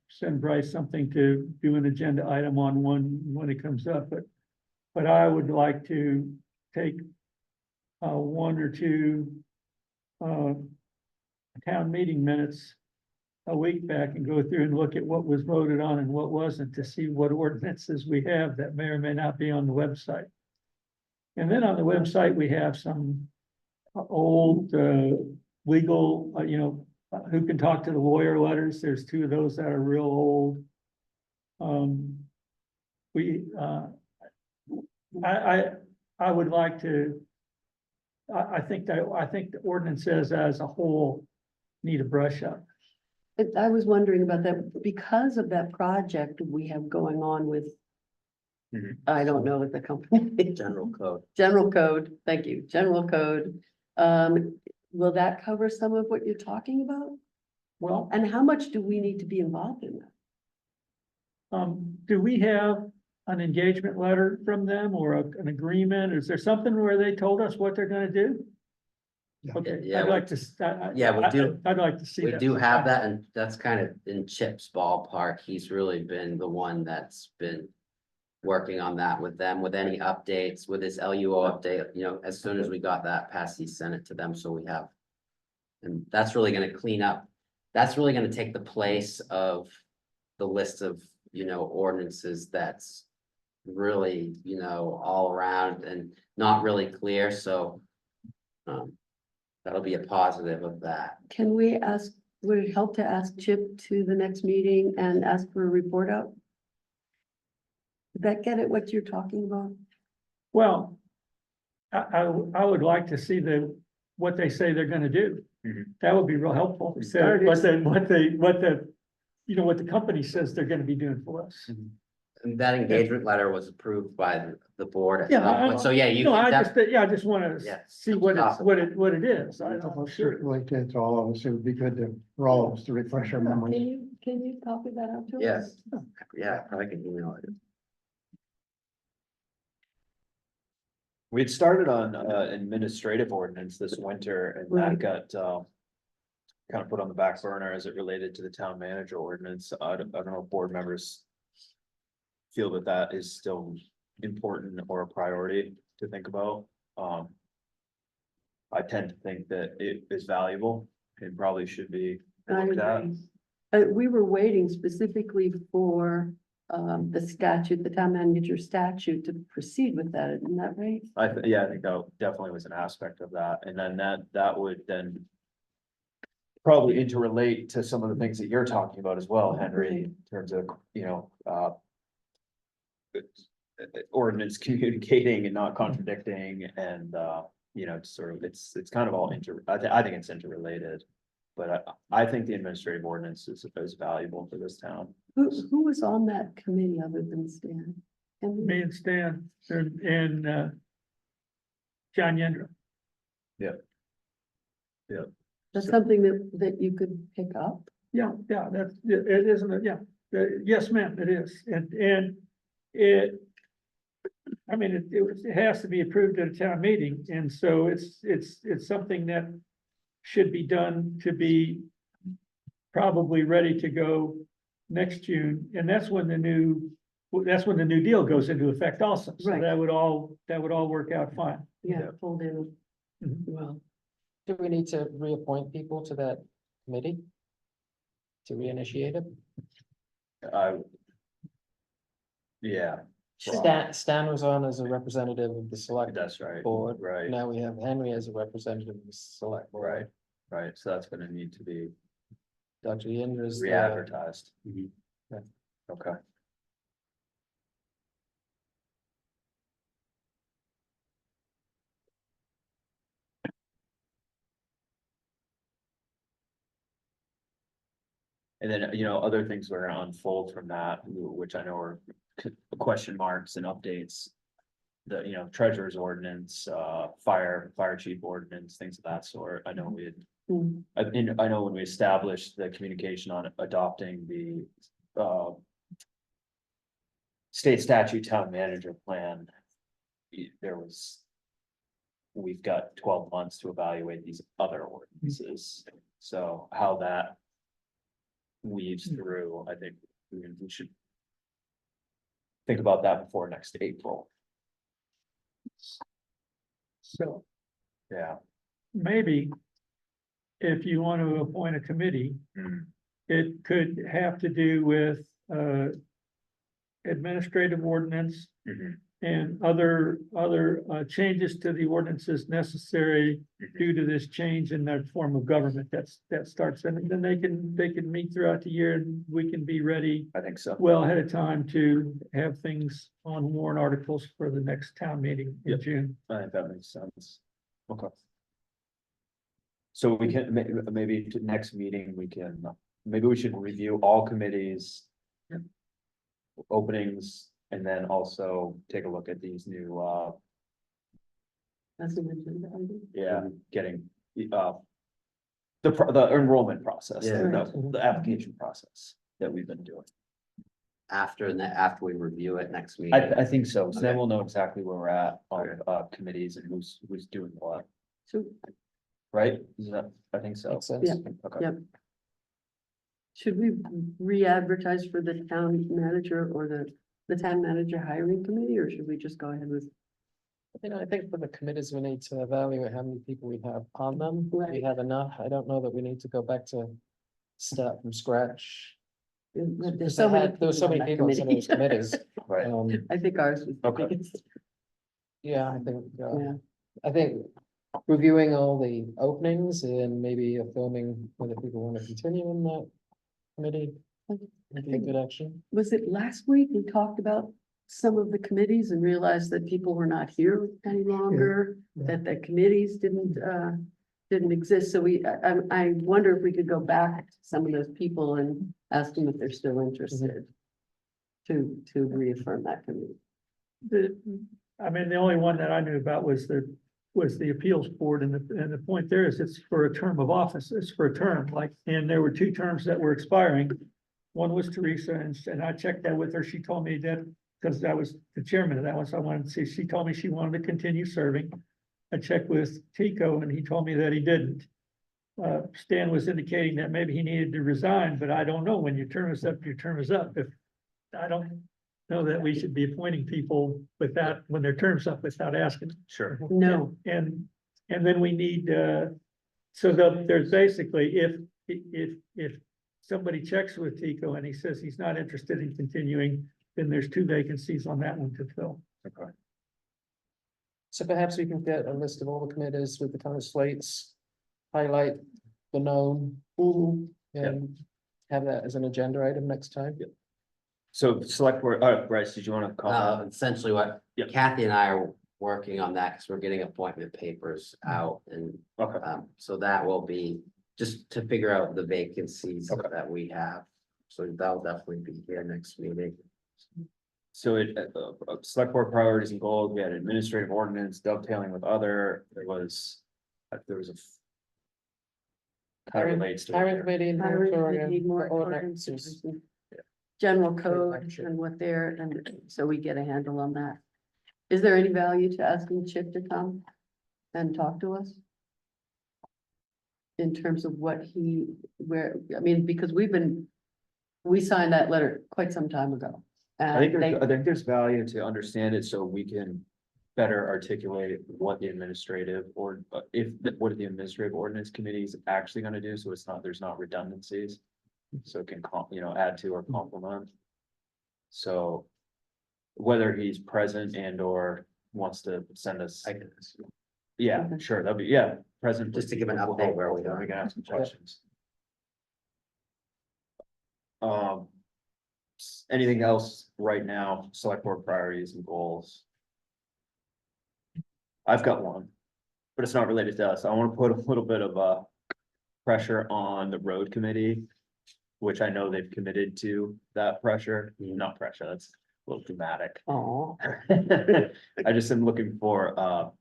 send Bryce something to do an agenda item on one when it comes up, but I would like to take one or two town meeting minutes a week back and go through and look at what was voted on and what wasn't, to see what ordinances we have that may or may not be on the website. And then on the website, we have some old legal, who can talk to the lawyer letters. There's two of those that are real old. I would like to, I think the ordinances as a whole need a brush up. I was wondering about that because of that project we have going on with. Mhm. I don't know what the company. General code. General code, thank you, general code. Will that cover some of what you're talking about? Well, And how much do we need to be involved in that? do we have an engagement letter from them or an agreement? Is there something where they told us what they're gonna do? Yeah. Okay, Yeah, I'd we- like to, Yeah, we do. I'd like to see We that. do have that, and that's kind of in Chip's ballpark. He's really been the one that's been working on that with them, with any updates, with his LUO update, as soon as we got that passed, he sent it to them, so we have. And that's really gonna clean up, that's really gonna take the place of the list of, ordinances that's really, all around and not really clear, so. That'll be a positive of that. Can we ask, would it help to ask Chip to the next meeting and ask for a report out? Did that get at what you're talking about? Well, I would like to see what they say they're gonna do. Mhm. That would be real helpful. So Started. what the company says they're gonna be doing for us. And that engagement letter was approved by the board at Yeah, some point, so yeah, you. No, can I just wanna Yeah. see what it is. I don't know, sure. Certainly to all of us, it would be good for all of us to refresh our memories. Can you copy that out to us? Yes. Yeah, probably can email it. We had started on administrative ordinance this winter and that Right. got kind of put on the back burner as it related to the town manager ordinance. I don't know if board members feel that that is still important or a priority to think about. I tend to think that it is valuable and probably should be I looked at. agree. We were waiting specifically for the statute, the town manager statute to proceed with that, isn't that right? Yeah, I think that definitely was an aspect of that, and then that would then. Probably interrelate to some of the things that you're talking about as well, Henry, in terms of, ordinance communicating and not contradicting and, sort of, it's kind of all I think it's interrelated. But I think the administrative ordinance is valuable for this town. Who was on that committee other than Stan? And Me and Stan and John Yendra. that's something that you could pick up? Yeah, it isn't, yes, ma'am, it is, and it. I mean, it has to be approved at a town meeting, and so it's something that should be done to be probably ready to go next June, and that's when the new deal goes into effect also, so Right. that would all work out fine. Yeah, fold in. Mhm. Well, Do we need to reappoint people to that committee? To reinitiate it? Yeah, Stan was on as a representative of the select that's right, board. right, Now we have Henry as a representative of the select board. right, so that's gonna need to be Dr. Yender is the re-advertised. Mm-hmm. Yeah. Okay. And then, other things that are gonna unfold from that, which I know are question marks and updates. The, treasurer's ordinance, fire chief ordinance, things of that sort. I know we had hmm, I know when we established the communication on adopting the state statute town manager plan, there was. We've got 12 months to evaluate these other ordinances, so how that weaves through, I think we should think about that before next April. So Yeah. maybe if you want to appoint a committee, it could have to do with administrative ordinance Mhm. and other changes to the ordinances necessary due to this change in their form of government that starts, and then they can meet throughout the year, and we can be ready I think so. well ahead of time to have things on warrant articles for the next town meeting in Yep. June. I think that makes sense. Okay. So we can, maybe to next meeting, maybe we should review all committees. Yep. Openings, and then also take a look at these new, that's an agenda item. getting, The enrollment process, Yeah. the application process that we've been doing. After we review it next meeting. I think so, so then Okay. we'll know exactly where we're at Okay. on committees and who's doing what, So right? Is that, I think so. Makes sense. Yeah. Okay. Yep. Should we re-advertise for the town manager or the town manager hiring committee, or should we just go ahead with? I think for the committees, we need to evaluate how many people we have on them. We Right. have enough. I don't know that we need to go back to start from scratch. There's Because so many. there were so on many that people on some of those committee. committees. Right. I think ours was the Okay. biggest. Yeah, I think, Yeah, I think reviewing all the openings and maybe affirming whether people want to continue in that committee. Would be a good action. was it last week we talked about some of the committees and realized that people were not here any longer? Yeah. That the committees didn't exist, so I wonder if we could go back to some of those people and ask them if they're still interested. To reaffirm that committee. I mean, the only one that I knew about was the appeals board, and the point there is it's for a term of office, it's for a term, like, and there were 2 terms that were expiring. One was Teresa, and I checked that with her, she told me that, because I was the chairman of that one, so I wanted to see, she told me she wanted to continue serving. I checked with Tico, and he told me that he didn't. Stan was indicating that maybe he needed to resign, but I don't know, when your term is up, your term is up. If, I don't know that we should be appointing people without, when their term's up, without asking. Sure. No, And then we need, there's basically, if somebody checks with Tico and he says he's not interested in continuing, then there's 2 vacancies on that one to fill. Okay. So perhaps we can get a list of all the committees with the kind of slates, highlight the known. And have that as an agenda item next time. So select board, Bryce, did you want to comment? Essentially what Yep. Kathy and I are working on that, because we're getting appointment papers out and, Okay. so that will be just to figure out the vacancies Okay. that we have. So that'll definitely be here next meeting. So select board priorities and goals, we had administrative ordinance dovetailing with other, there was a. Kind of relates to. it Hiring here. committee and. hiring moratorium committee, for moratoriums, ordinances. general code action. and what they're, and so we get a handle on that. Is there any value to asking Chip to come and talk to us? In terms of what I mean, because we signed that letter quite some time ago. I think And I think there's value to understand it so we can better articulate what the administrative or what the administrative ordinance committee is actually gonna do, so there's not redundancies. So it can add to or complement. So whether he's present and or wants to send us, I can, yeah, Okay. sure, present. Just to give an update where we are. We can ask some Yeah. questions. Anything else right now, select board priorities and goals? I've got one, but it's not related to us. I want to put a little bit of pressure on the road committee, which I know they've committed to that pressure, not pressure, that's a little dramatic. oh, I just am looking for,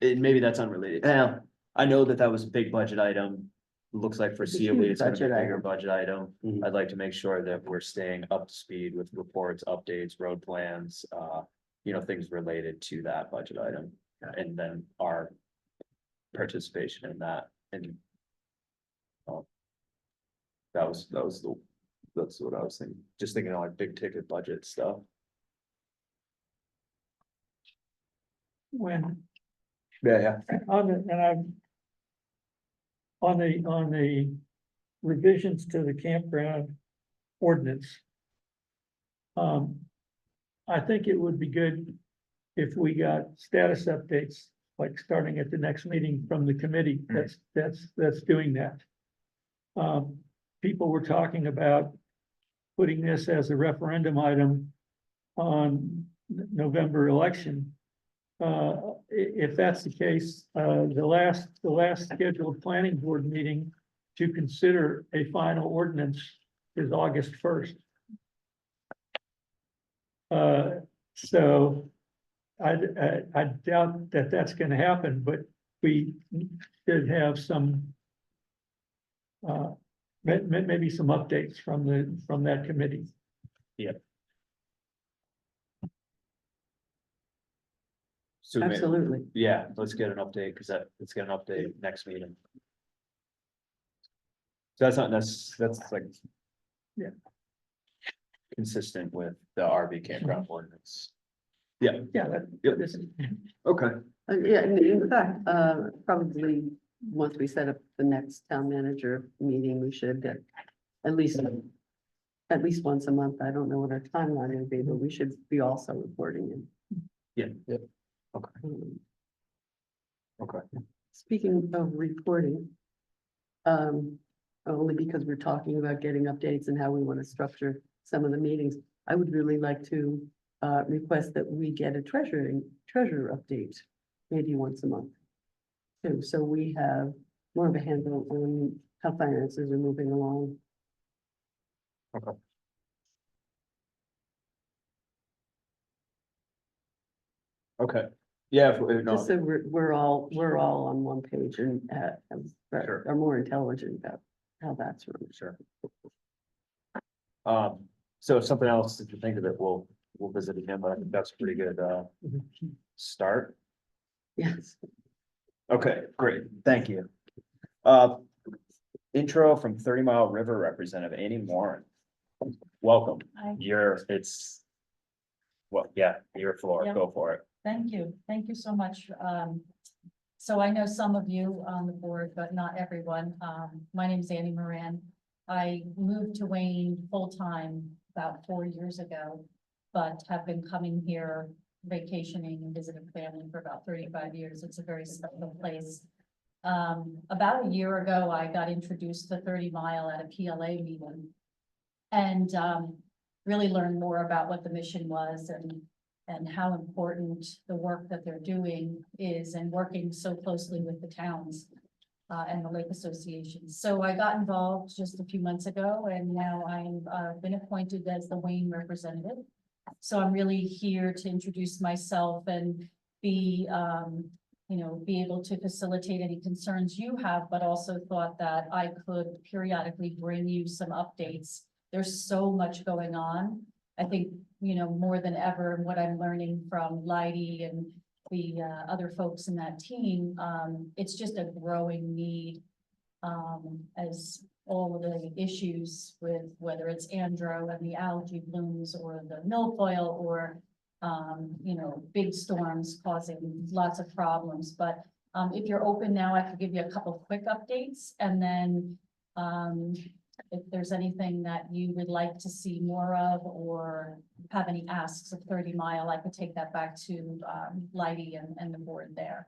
maybe that's unrelated. I know that was a big budget item. Looks like It's a foreseeably huge it's gonna be a budget bigger item. budget item. Mhm. I'd like to make sure that we're staying up to speed with reports, updates, road plans, things related to that budget item. And then our participation in that and. That's what I was thinking, just thinking of like big ticket budget stuff. When, Yeah. on the revisions to the campground ordinance. I think it would be good if we got status updates, like starting at the next meeting from the committee that's doing that. People were talking about putting this as a referendum item on November election. If that's the case, the last scheduled planning board meeting to consider a final ordinance is August 1st. So I doubt that that's gonna happen, but we should have some maybe some updates from that committee. So Absolutely. yeah, let's get an update, because let's get an update next meeting. So that's like. Yeah. Consistent with the RV campground ordinance. Yeah, Yeah, Yep. this is, okay, Yeah, in fact, probably once we set up the next town manager meeting, we should get at least once a month. I don't know what our timeline would be, but we should be also reporting in. Yeah. Yep. Okay. Um, okay, Speaking of reporting, only because we're talking about getting updates and how we want to structure some of the meetings, I would really like to request that we get a treasurer update, maybe once a month. Too, so we have more of a handle on how finances are moving along. okay, yeah, if no, Just so we're all on one page and Sure. are more intelligent about how that's run. sure. So if something else, if you think of it, we'll visit again, but I think that's a pretty good, start. Yes. Okay, great, thank you. Intro from 30 Mile River Representative Annie Warren. Welcome, Hi. well, yeah, your floor, Yeah. go for it. Thank you so much. So I know some of you on the board, but not everyone. My name is Annie Moran. I moved to Wayne full-time about 4 years ago, but have been coming here vacationing and visiting family for about 35 years. It's a very special place. About a year ago, I got introduced to 30 Mile at a PLA meeting. And really learned more about what the mission was and how important the work that they're doing is, and working so closely with the towns and the lake associations. So I got involved just a few months ago, and now I've been appointed as the Wayne representative. So I'm really here to introduce myself and be able to facilitate any concerns you have, but also thought that I could periodically bring you some updates. There's so much going on. I think, more than ever, what I'm learning from Leidy and the other folks in that team, it's just a growing need as all of the issues with whether it's andro and the algae blooms or the milfoil or big storms causing lots of problems. But if you're open now, I could give you a couple quick updates, and then if there's anything that you would like to see more of or have any asks of 30 Mile, I could take that back to Leidy and the board there.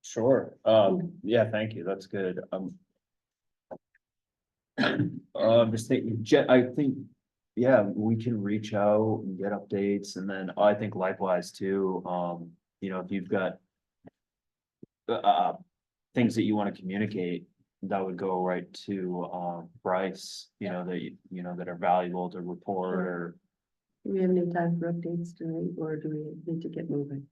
Sure, yeah, thank you, that's good, just thinking, I think, yeah, we can reach out and get updates, and then I think likewise too, if you've got things that you want to communicate, that would go right to Bryce, that are valuable to report, or Do we have any time for updates tonight, or do we need to get moving?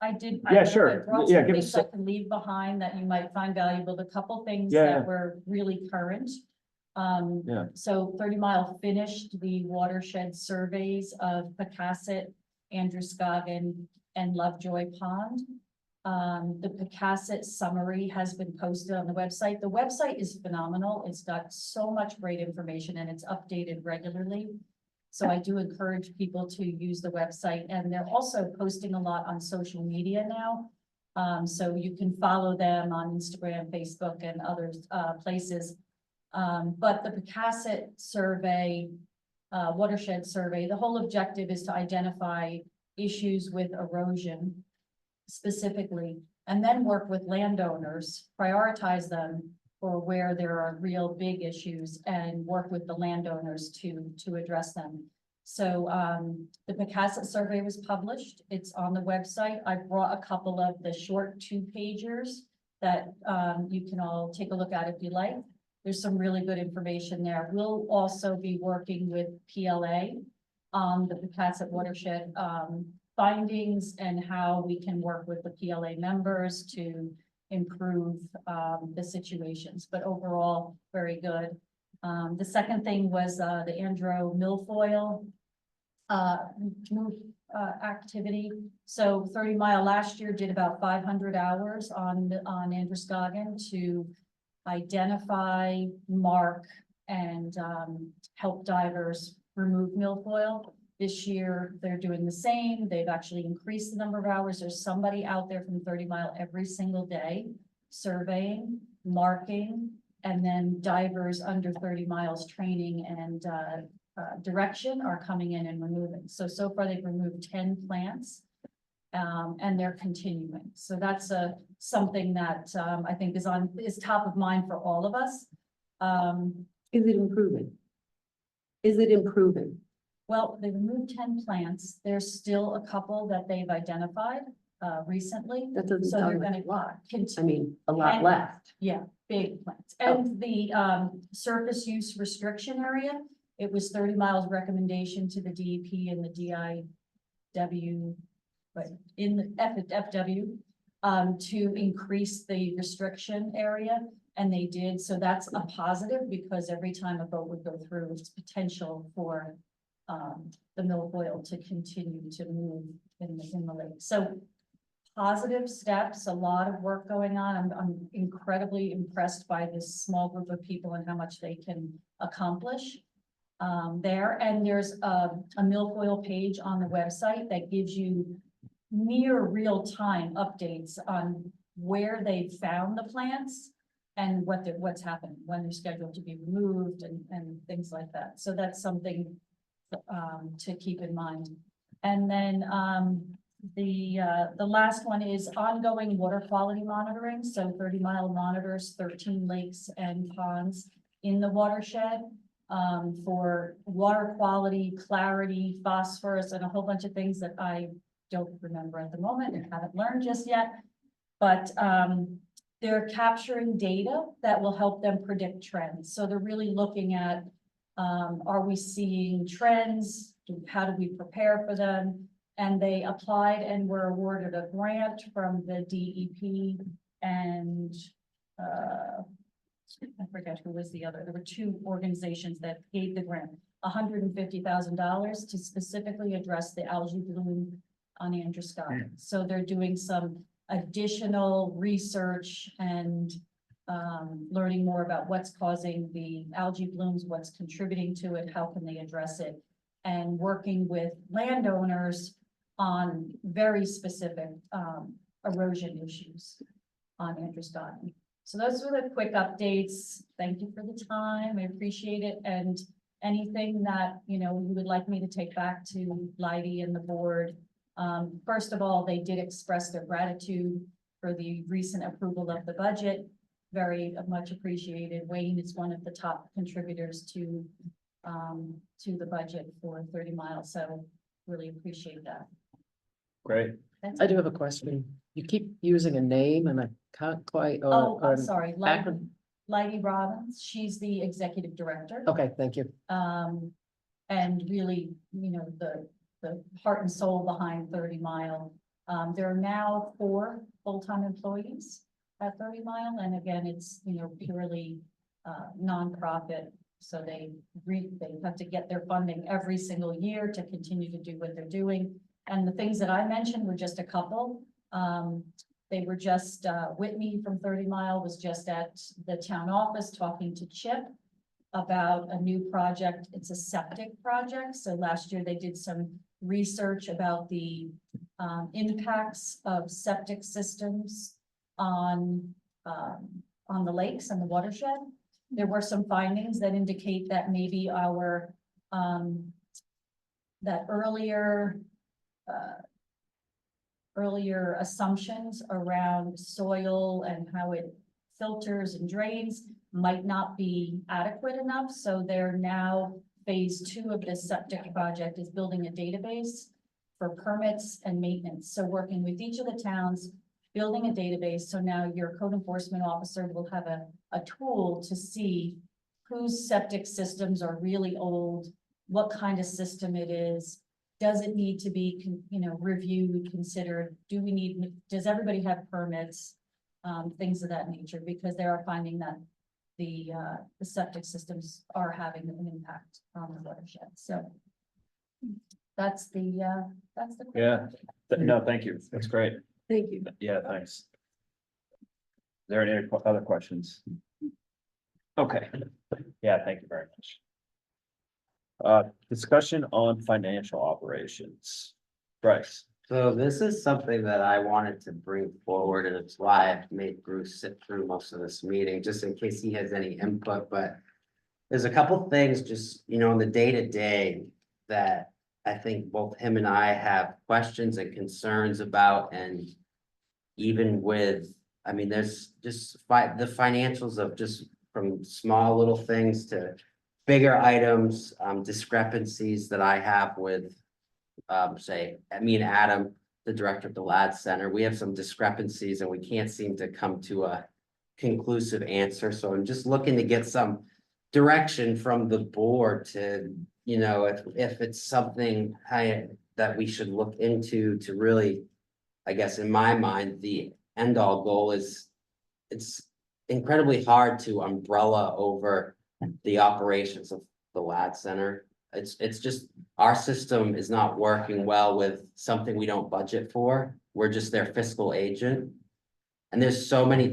I did. Yeah, I sure. brought Yeah, some give things us I can leave behind that you might find valuable. The couple things Yeah. that were really current. Yeah. So 30 Mile finished the watershed surveys of Pecasset, Androscoggin, and Lovejoy Pond. The Pecasset summary has been posted on the website. The website is phenomenal. It's got so much great information and it's updated regularly. So I do encourage people to use the website, and they're also posting a lot on social media now. So you can follow them on Instagram, Facebook, and other places. But the Pecasset survey, watershed survey, the whole objective is to identify issues with erosion specifically, and then work with landowners, prioritize them for where there are real big issues, and work with the landowners to address them. So the Pecasset survey was published. It's on the website. I brought a couple of the short 2-pagers that you can all take a look at if you like. There's some really good information there. We'll also be working with PLA on the Pecasset watershed findings and how we can work with the PLA members to improve, the situations, but overall, very good. The second thing was, the Andro Milfoil, move, activity. So 30 Mile last year did about 500 hours on Androscoggin to identify, mark, and help divers remove milfoil. This year, they're doing the same. They've actually increased the number of hours. There's somebody out there from 30 Mile every single day, surveying, marking, and then divers under 30 miles training and direction are coming in and removing. So far they've removed 10 plants. And they're continuing. So that's something that I think is top of mind for all of us. Is it improving? Is it improving? Well, they removed 10 plants. There's still a couple that they've identified recently. That doesn't So they're sound like gonna a lot. I continue. mean, a lot And- left. Yeah, big plants. Oh. And the surface use restriction area, it was 30 Miles recommendation to the DEP and the DIW, but in the FW, to increase the restriction area, and they did. So that's a positive because every time a boat would go through, it's potential for the milfoil to continue to move in the lake. So positive steps, a lot of work going on. I'm incredibly impressed by this small group of people and how much they can accomplish there. And there's a milfoil page on the website that gives you near real-time updates on where they found the plants and what's happening, when they're scheduled to be removed and things like that. So that's something to keep in mind. And then the last one is ongoing water quality monitoring. So 30 Mile monitors 13 lakes and ponds in the watershed for water quality, clarity, phosphorus, and a whole bunch of things that I don't remember at the moment and haven't learned just yet. But they're capturing data that will help them predict trends. So they're really looking at, are we seeing trends? How do we prepare for them? And they applied and were awarded a grant from the DEP and I forget who was the other. There were two organizations that gave the grant, $150,000 to specifically address the algae bloom on Androscoggin. So they're doing some additional research and learning more about what's causing the algae blooms, what's contributing to it, how can they address it, and working with landowners on very specific erosion issues on Androscoggin. So those are the quick updates. Thank you for the time. I appreciate it. And anything that, you would like me to take back to Leidy and the board. First of all, they did express their gratitude for the recent approval of the budget. Very much appreciated. Wayne is one of the top contributors to the budget for 30 Miles. So really appreciate that. Great. That's I it. do have a question. You keep using a name and I can't quite, Oh, or I'm an sorry. acronym. Leidy Robbins, she's the executive director. Okay, thank you. And really, the heart and soul behind 30 Mile. There are now 4 full-time employees at 30 Mile, and again, it's, purely nonprofit. So they have to get their funding every single year to continue to do what they're doing. And the things that I mentioned were just a couple. They were just, Whitney from 30 Mile was just at the town office talking to Chip about a new project. It's a septic project. So last year they did some research about the impacts of septic systems on the lakes and the watershed. There were some findings that indicate that maybe our that earlier assumptions around soil and how it filters and drains might not be adequate enough. So they're now phase 2 of this septic project is building a database for permits and maintenance. So working with each of the towns, building a database. So now your code enforcement officer will have a tool to see whose septic systems are really old, what kind of system it is, does it need to be, reviewed, considered? Does everybody have permits? Things of that nature, because they are finding that the septic systems are having an impact on the watershed, so. That's the. Yeah, no, thank you. That's great. Thank you. Yeah, thanks. Is there any other questions? Okay, yeah, thank you very much. Discussion on financial operations. Bryce, So this is something that I wanted to bring forward, and it's why I've made Bruce sit through most of this meeting, just in case he has any input, but. There's a couple things just, in the day-to-day that I think both him and I have questions and concerns about, and. Even with, there's just the financials of just from small little things to bigger items, discrepancies that I have with. Me and Adam, the director of the Lad Center, we have some discrepancies and we can't seem to come to a conclusive answer, so I'm just looking to get some direction from the board to, if it's something that we should look into to really. I guess in my mind, the end all goal is, it's incredibly hard to umbrella over the operations of the Lad Center. It's just, our system is not working well with something we don't budget for. We're just their fiscal agent. And there's so many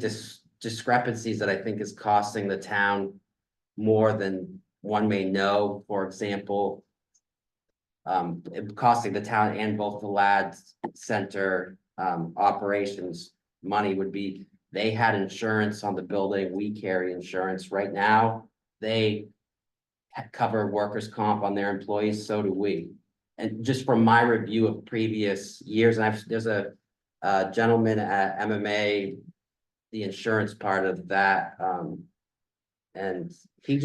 discrepancies that I think is costing the town more than one may know. For example, costing the town and both the Lad Center operations money would be, they had insurance on the building, we carry insurance right now. They cover workers' comp on their employees, so do we. And just from my review of previous years, and there's a gentleman at MMA, the insurance part of that, and he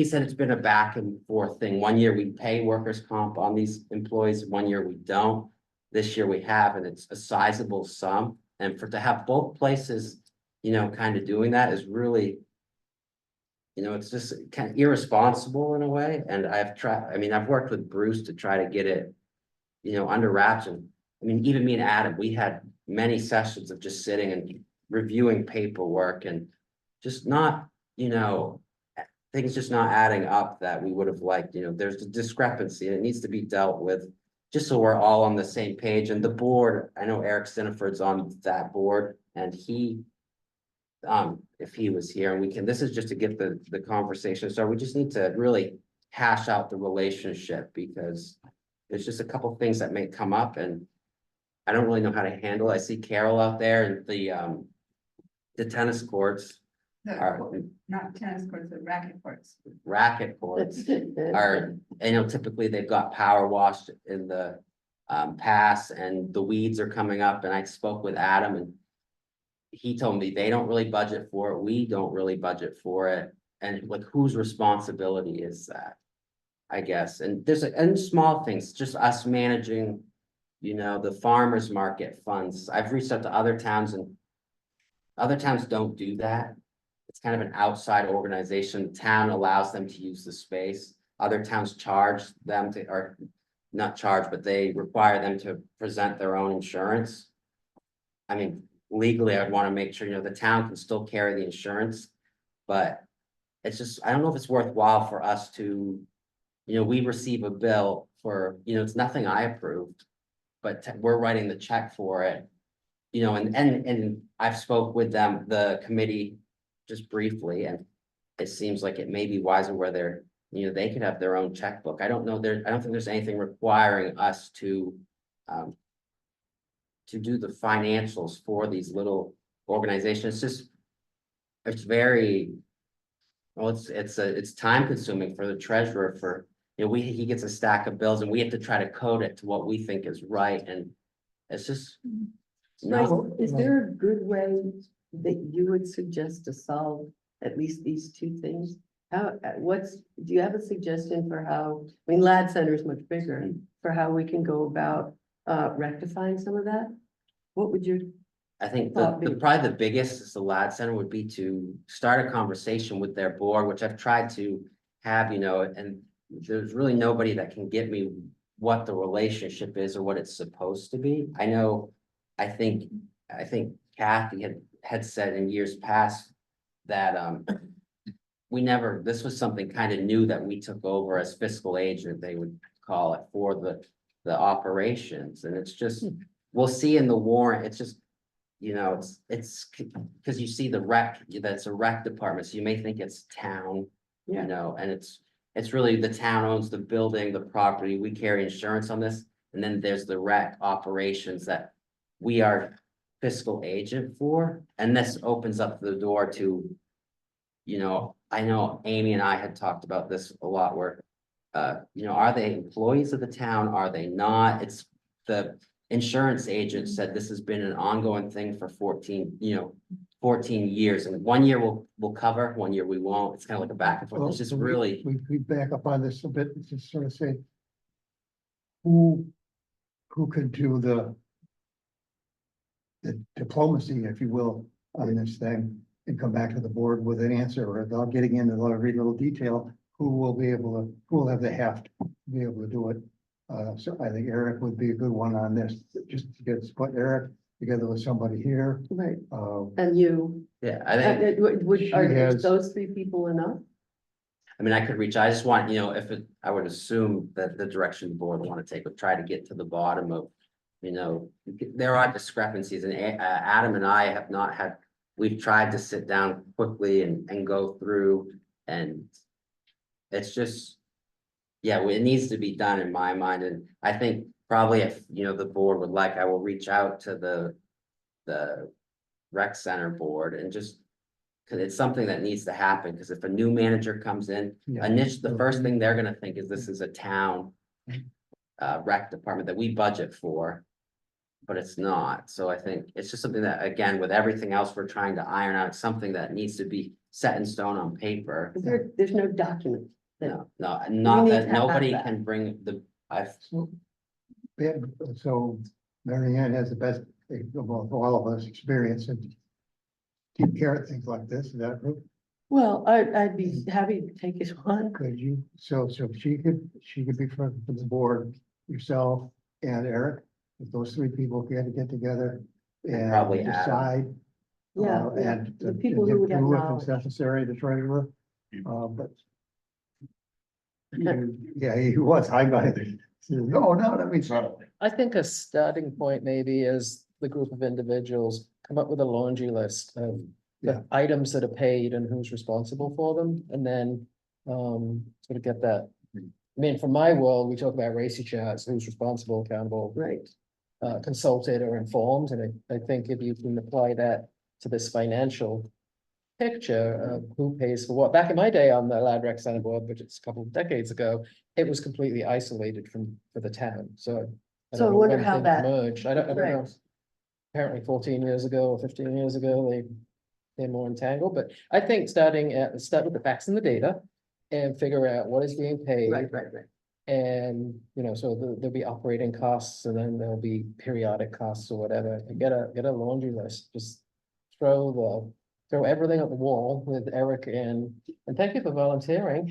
said it's been a back and forth thing. One year we pay workers' comp on these employees, one year we don't. This year we have, and it's a sizable sum. And to have both places, kind of doing that is really, it's just kind of irresponsible in a way. And I've worked with Bruce to try to get it, under wraps. And even me and Adam, we had many sessions of just sitting and reviewing paperwork and just not, things just not adding up that we would have liked. There's a discrepancy and it needs to be dealt with, just so we're all on the same page. And the board, I know Eric Stiniford's on that board, and he, if he was here, and this is just to get the conversation. So we just need to really hash out the relationship, because there's just a couple things that may come up and I don't really know how to handle it. I see Carol out there and the tennis courts are Not tennis courts, but racket courts. racket courts are, typically they've got power washed in the past, and the weeds are coming up. And I spoke with Adam and he told me they don't really budget for it. We don't really budget for it. And like, whose responsibility is that? I guess. And and small things, just us managing, the farmers market funds. I've reached out to other towns and other towns don't do that. It's kind of an outside organization. The town allows them to use the space. Other towns charge them to, or not charge, but they require them to present their own insurance. Legally, I'd want to make sure, the town can still carry the insurance, but it's just, I don't know if it's worthwhile for us to, we receive a bill for, it's nothing I approved, but we're writing the check for it. And I've spoke with them, the committee, just briefly, and it seems like it may be wiser where they're, they could have their own checkbook. I don't know, I don't think there's anything requiring us to do the financials for these little organizations. It's very, well, it's time consuming for the treasurer for, he gets a stack of bills and we have to try to code it to what we think is right, and it's just. So is there a good way that you would suggest to solve at least these two things? Do you have a suggestion for how, Lad Center is much bigger, for how we can go about rectifying some of that? What would you? I think probably the biggest is the Lad Center would be to start a conversation with their board, which I've tried to have, and there's really nobody that can get me what the relationship is or what it's supposed to be. I know, I think Kathy had said in years past that, we never, this was something kind of new that we took over as fiscal agent, they would call it, for the operations, and it's just, we'll see in the warrant, it's just, you know, it's, because you see the rec, that's a rec department, so you may think it's town, you Yeah. know, and it's really the town owns the building, the property, we carry insurance on this, and then there's the rec operations that we are fiscal agent for, and this opens up the door to, you know, I know Amy and I had talked about this a lot where, you know, are they employees of the town? Are they not? It's the insurance agent said this has been an ongoing thing for 14 years, and 1 year we'll cover, 1 year we won't. It's kind of like a back and forth. It's just Well, really, We back up on this a bit, and just sort of say. Who could do the diplomacy, if you will, on this thing, and come back to the board with an answer, or without getting into every little detail, who will have the heft to be able to do it. So I think Eric would be a good one on this, just to put Eric together with somebody here. Right, Uh, and you, yeah, I think, are has- those three people enough? I mean, I could reach, I just want, you know, I would assume that the direction the board would want to take would try to get to the bottom of, you know, there are discrepancies, and Adam and I have not had, we've tried to sit down quickly and go through, and it's just, yeah, it needs to be done in my mind, and I think probably if, you know, the board would like, I will reach out to the rec center board and just, because it's something that needs to happen, because if a new manager comes in, yeah. the first thing they're gonna think is this is a town rec department that we budget for, but it's not. So I think it's just something that, again, with everything else we're trying to iron out, it's something that needs to be set in stone on paper. There's no document. No, not need that to have nobody that. can bring So, so Mary Ann has the best, of all of us, experience and keep care of things like this, is that true? Well, I'd be happy to take it on. Could you, so she could be for the board, yourself and Eric, if those three people get together and probably Adam. decide. Yeah, yeah, And the people who would have if it's knowledge. necessary, the treasurer, but. Yeah, he was, I got it. No, that means. I think a starting point maybe is the group of individuals come up with a laundry list of Yeah. the items that are paid and who's responsible for them, and then sort of get that. I mean, from my world, we talk about racy charts, who's responsible, accountable, Right, consulted or informed, and I think if you can apply that to this financial picture of who pays for what. Back in my day on the Lad Rec Center board, which is a couple of decades ago, it was completely isolated for the town, so. So I don't know wonder when how things that- merged, I don't know. right. Apparently 14 years ago or 15 years ago, they're more entangled, but I think start with the facts and the data. And figure out what is being paid. right. And, you know, so there'll be operating costs, and then there'll be periodic costs or whatever, and get a laundry list, just throw everything at the wall with Eric and thank you for volunteering.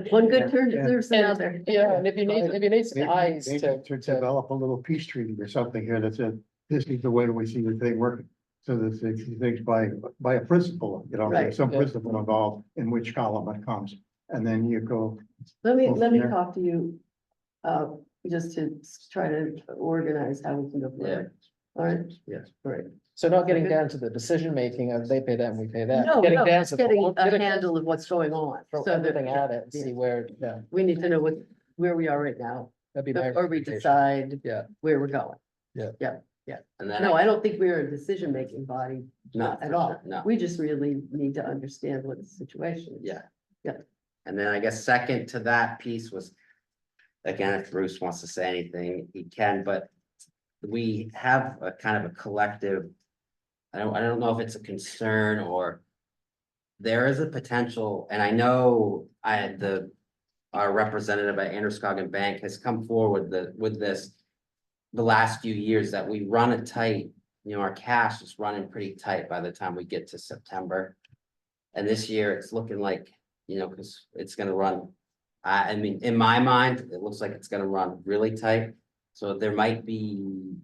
One good turn deserves another. Yeah, and if you need some eyes Maybe to, develop a little peace treaty or something here that said, this is the way we see the thing working. So that things by a principle, you know, Right. there's some Yeah. principle involved in which column it comes. And then you go, Let me Yeah. talk to you, just to try to organize how we can go forward. All right? Yes. Right. so not getting Okay. down to the decision making of they pay that and we pay that. No, Getting no, down to getting a getting- handle of what's going on. Throw So that everything at it and yeah. see where, yeah, we need to know where we are right now, that'd be my. before we recommendation. decide Yeah. where we're going. And then, No, I don't think we're a decision-making body no, at all. no. We just really need to understand what the situation is. Yeah. Yeah. And then I guess second to that piece was, again, if Bruce wants to say anything, he can, but we have a kind of a collective, I don't know if it's a concern or there is a potential, and I know our representative at Androscoggin Bank has come forward with this the last few years that we run it tight, you know, our cash is running pretty tight by the time we get to September. And this year it's looking like, you know, because it's gonna run I mean, in my mind, it looks like it's gonna run really tight. So there might be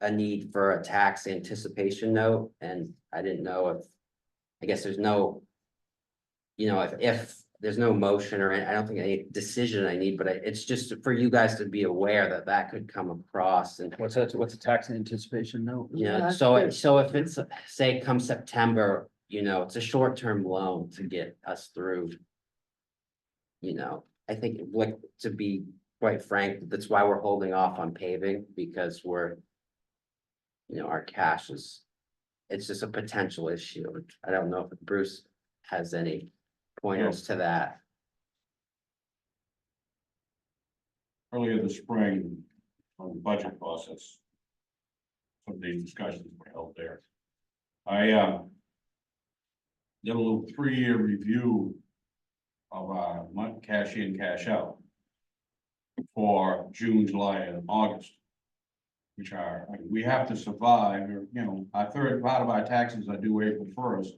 a need for a tax anticipation note, and I didn't know if, I guess there's no, you know, if there's no motion or I don't think any decision I need, but it's just for you guys to be aware that that could come across and. What's that, what's a tax anticipation note? Yeah, Yeah, so, good. so if it's, say, come September, you know, it's a short-term loan to get us through. You know, I think, like, to be quite frank, that's why we're holding off on paving, because we're. You know, our cash is, it's just a potential issue. I don't know if Bruce has any pointers to that. Earlier this spring, on the budget process. Some of these discussions were held there. I did a little 3-year review of month cash in, cash out. For June, July, and August. Which are, I mean, we have to survive, or, you know, a third part of our taxes are due April 1st.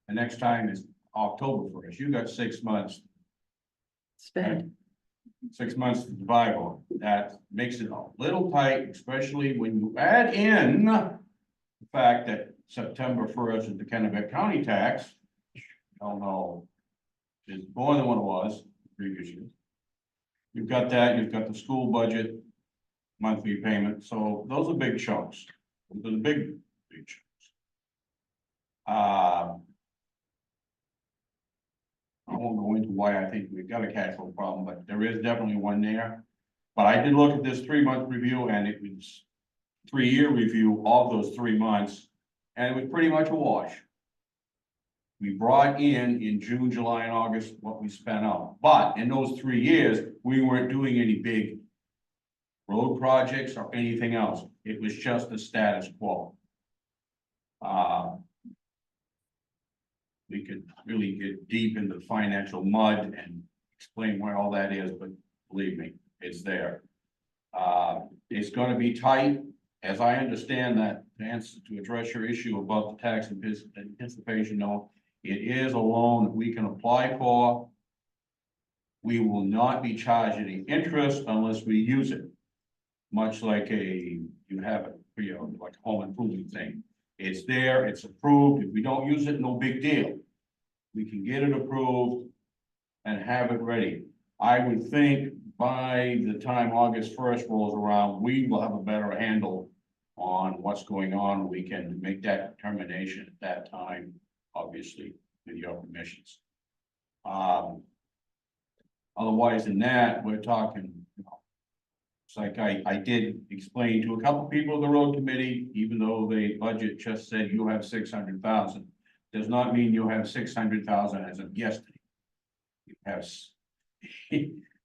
The next time is October 1st. You got 6 months. Spend. 6 months to divide on. That makes it a little tight, especially when you add in the fact that September 1st is the Kennebec County tax. I don't know, is more than what it was previous years. You've got that, you've got the school budget, monthly payment, so those are big chunks. Those are the big chunks. I won't go into why I think we've got a cash flow problem, but there is definitely one there. But I did look at this 3-month review, and it was 3-year review of those 3 months, and it was pretty much a wash. We brought in June, July, and August what we spent out, but in those 3 years, we weren't doing any big road projects or anything else. It was just the status quo. We could really get deep into the financial mud and explain where all that is, but believe me, it's there. It's gonna be tight, as I understand that, to address your issue about the tax anticipation note. It is a loan that we can apply for. We will not be charged any interest unless we use it. Much like you have it, you know, like home improvement thing. It's there, it's approved. If we don't use it, no big deal. We can get it approved and have it ready. I would think by the time August 1st rolls around, we will have a better handle on what's going on. We can make that determination at that time, obviously, with your permissions. Otherwise than that, we're talking, you know, it's like I did explain to a couple people in the road committee, even though the budget just said you have 600,000, does not mean you have 600,000 as of yesterday. You have,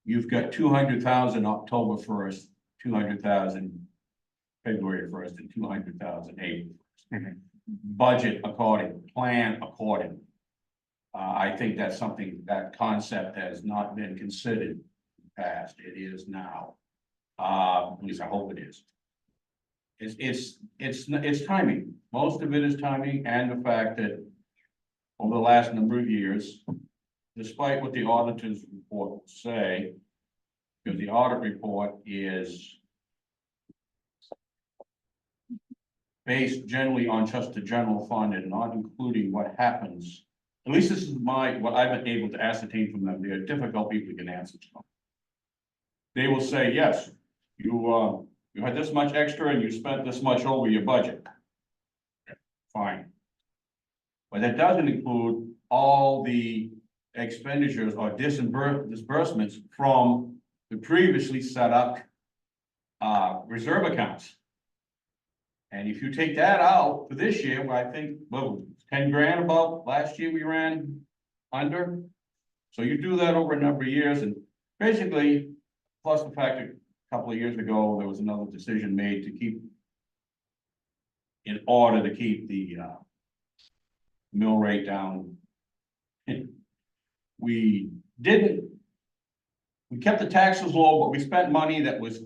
you've got 200,000 October 1st, 200,000 February 1st, and 200,000 April 1st. Budget according, plan according. I think that's something, that concept has not been considered in the past. It is now. At least I hope it is. It's timing. Most of it is timing, and the fact that over the last number of years, despite what the auditor's report will say, because the audit report is based generally on just the general fund and not including what happens. At least this is what I've been able to ascertain from them. They're difficult people to get answers from. They will say, yes, you had this much extra and you spent this much over your budget. Fine. But that doesn't include all the expenditures or disbursements from the previously set up reserve accounts. And if you take that out for this year, well, I think, well, 10 grand about last year we ran under. So you do that over a number of years, and basically, plus the fact that a couple of years ago, there was another decision made to keep, in order to keep the mill rate down. We kept the taxes low, but we spent money that was,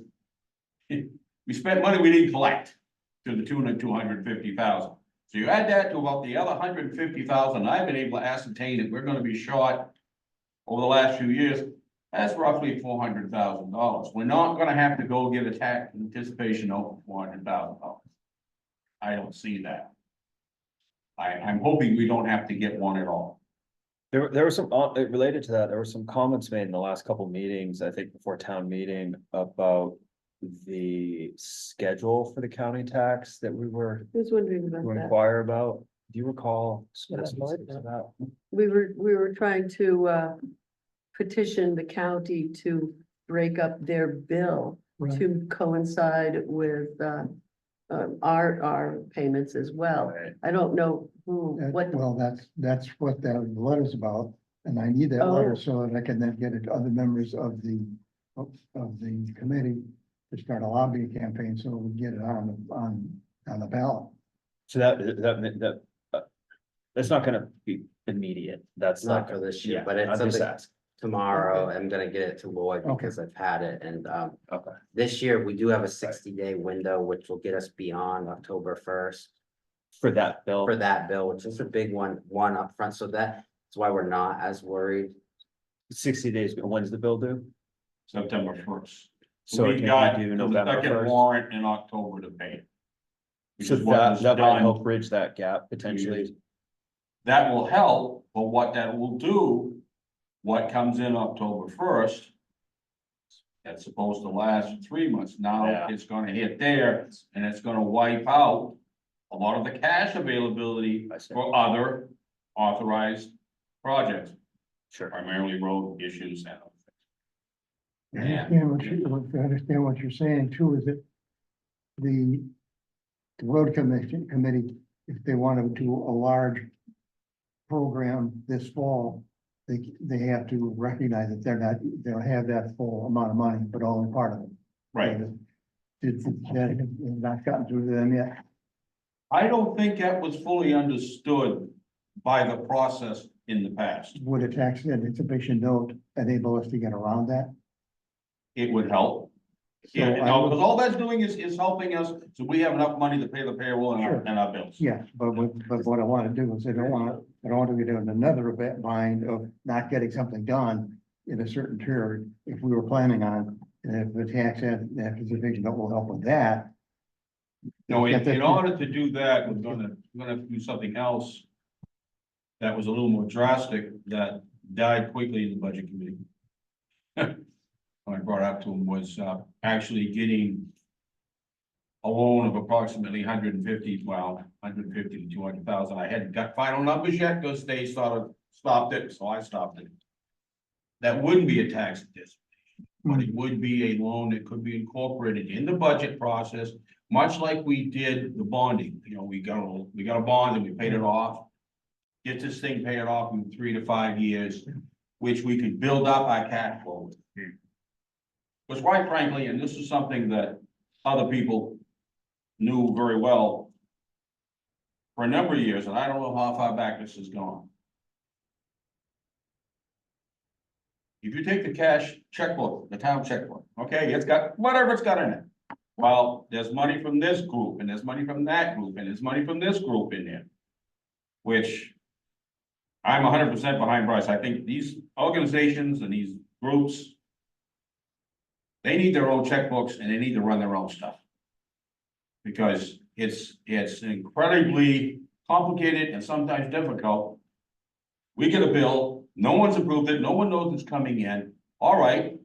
we spent money we didn't collect to the tune of 250,000. So you add that to about the other 150,000, I've been able to ascertain that we're gonna be short over the last few years. That's roughly $400,000. We're not gonna have to go get a tax anticipation note for $400,000. I don't see that. I'm hoping we don't have to get one at all. There were some, related to that, there were some comments made in the last couple meetings, I think before town meeting, about the schedule for the county tax that we were I was wondering to about that. inquire about. Do you recall? Yeah, specifics of that? We were trying to petition the county to break up their bill Right. to coincide with our payments as well. Right. I don't know who, what, Well, that's what that letter's about, and I need that letter Oh. so that I can then get it to other members of the committee to start a lobbying campaign, so we get it on the ballot. So that's not gonna be immediate, that's Not for this year, yeah, but it's I'm just something asking. tomorrow. I'm gonna get it to Lloyd Okay. because I've had it and, Okay, this year we do have a 60-day window, which will get us beyond October 1st. for that bill. For that bill, which is a big one upfront, so that's why we're not as worried. 60 days, when's the bill due? September 1st. So it We can got be due till the November second 1st. warrant in October to pay. it. Which So is what was that might done. help bridge that gap potentially. That will help, but what that will do, what comes in October 1st. That's supposed to last 3 months. Now Yeah. it's gonna hit there and it's gonna wipe out a lot of the cash availability I see. for other authorized projects, Sure. primarily road issues and. I understand what you're saying too, is that the road committee, if they want to do a large program this fall, they have to recognize that they don't have that full amount of money, but only part of it. Right. Did that has not gotten through to them yet? I don't think that was fully understood by the process in the past. Would a tax anticipation note enable us to get around that? It would help. So Yeah, I no, would- because all that's doing is helping us, so we have enough money to pay the payroll and Sure. our bills. Yeah, but what I want to do is I don't want to get in another bind of not getting something done in a certain period if we were planning on, and if the tax anticipation note will help with that. No, Get that- in order to do that, we're gonna have to do something else. That was a little more drastic, that died quickly in the budget committee. What I brought up to him was, actually getting. A loan of approximately 150 to 200,000. I hadn't got final numbers yet, because they stopped it, so I stopped it. That wouldn't be a tax anticipation, but it would be a loan that could be incorporated in the budget process, much like we did the bonding. You know, we got a bond and we paid it off. Get this thing paid off in 3 to 5 years, which we could build up our cash flow with. Because quite frankly, and this is something that other people knew very well for a number of years, and I don't know how far back this has gone. If you take the cash checkbook, the town checkbook, okay, it's got whatever it's got in it. Well, there's money from this group, and there's money from that group, and there's money from this group in there. Which I'm 100% behind Bryce. I think these organizations and these groups, they need their own checkbooks and they need to run their own stuff. Because it's incredibly complicated and sometimes difficult. We get a bill, no one's approved it, no one knows it's coming in. All right,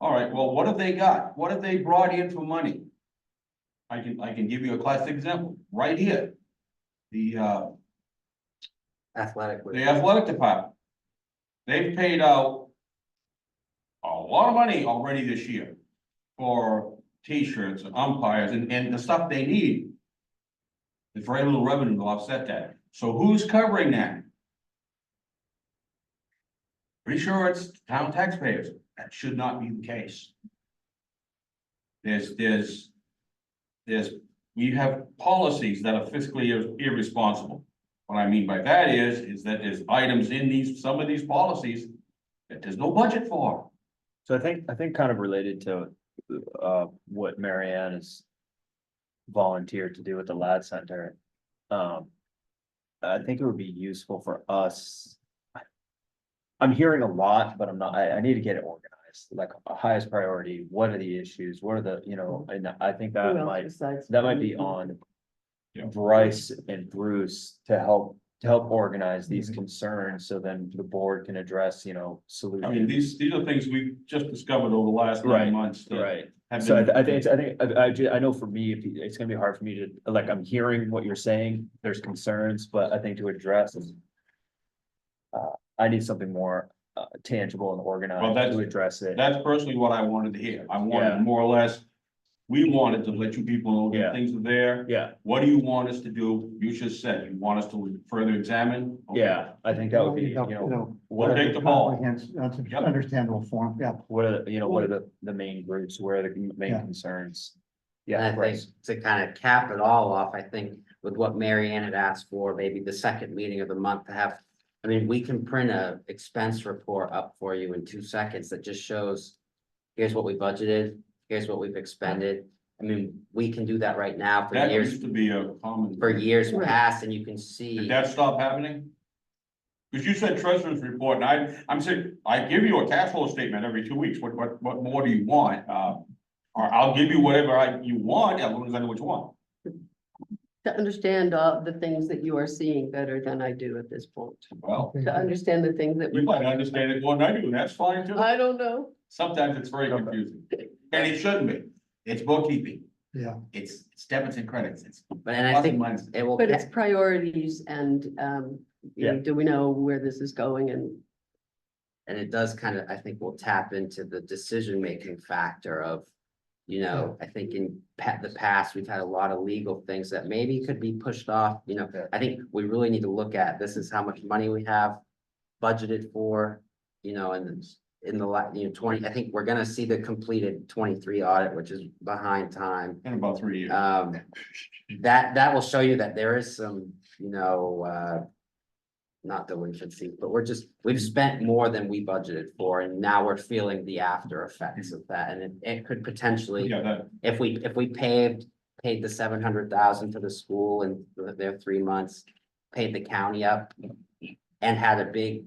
well, what have they got? What have they brought in for money? I can give you a classic example, right here. The Athletic. athletic department. They've paid out a lot of money already this year for T-shirts and umpires and the stuff they need. There's very little revenue to offset that. So who's covering that? Pretty sure it's town taxpayers. That should not be the case. We have policies that are fiscally irresponsible. What I mean by that is that there's items in some of these policies that there's no budget for. So I think kind of related to what Marianne has volunteered to do with the Lad Center. I think it would be useful for us. I'm hearing a lot, but I need to get it organized. list, like highest priority, what are the issues, what are the, you know, and I think that Who else might, besides- that might be on. Yeah. Bryce and Bruce to help organize these concerns, so then the board can address, you know, I mean, solutions. these are things we've just discovered over the last Right, 9 months. that Right, have so been- I think, I know for me, it's gonna be hard for me to, like, I'm hearing what you're saying, there's concerns, but I think to address. I need something more tangible and Well, organized that's- to address it. That's personally what I wanted to hear. I wanted Yeah. more or less, we wanted to let you people know Yeah. that things are there. Yeah, What do you want us to do? You just said you want us to further examine? Okay. yeah, I think that would be, you You know, know, We'll take the ball. That's an Yep. understandable form, yeah. what are, what are the main groups, where are the main Yeah. concerns? And Yeah, I think Bryce, to kind of cap it all off, I think with what Mary Ann had asked for, maybe the second meeting of the month to have. I mean, we can print a expense report up for you in 2 seconds that just shows. Here's what we budgeted, here's what we've expended. I mean, we can do that right now That used to be a common. for years Right. past, and you can Did see. that stop happening? Because you said treasurer's report, and I'm saying, I give you a cash flow statement every 2 weeks, what more do you want? Or I'll give you whatever you want, as long as I know what you want. To understand all the things that you are seeing better than I do at this point, Well, to understand the things that you we, might understand it more than I do, and that's fine too. I don't know. Sometimes it's very confusing, and it shouldn't be. It's bookkeeping, Yeah, it's debits and credits, it's. But and I think mine's. it will, But it's priorities and, you know, Yeah. do we know where this is going and and it does kind of, I think we'll tap into the decision-making factor of. You know, I think in the past, we've had a lot of legal things that maybe could be pushed off, you know, I think we really need to look at, this is how much money we have. Budgeted for, you know, and in the 20, I think we're gonna see the completed 23 audit, which is behind time. In about 3 years. That will show you that there is some, you know, not delinquency, but we've spent more than we budgeted for, and now we're feeling the after effects of that, and it could potentially. Yeah, that, If we paid the 700,000 to the school in their 3 months, paid the county up. And had we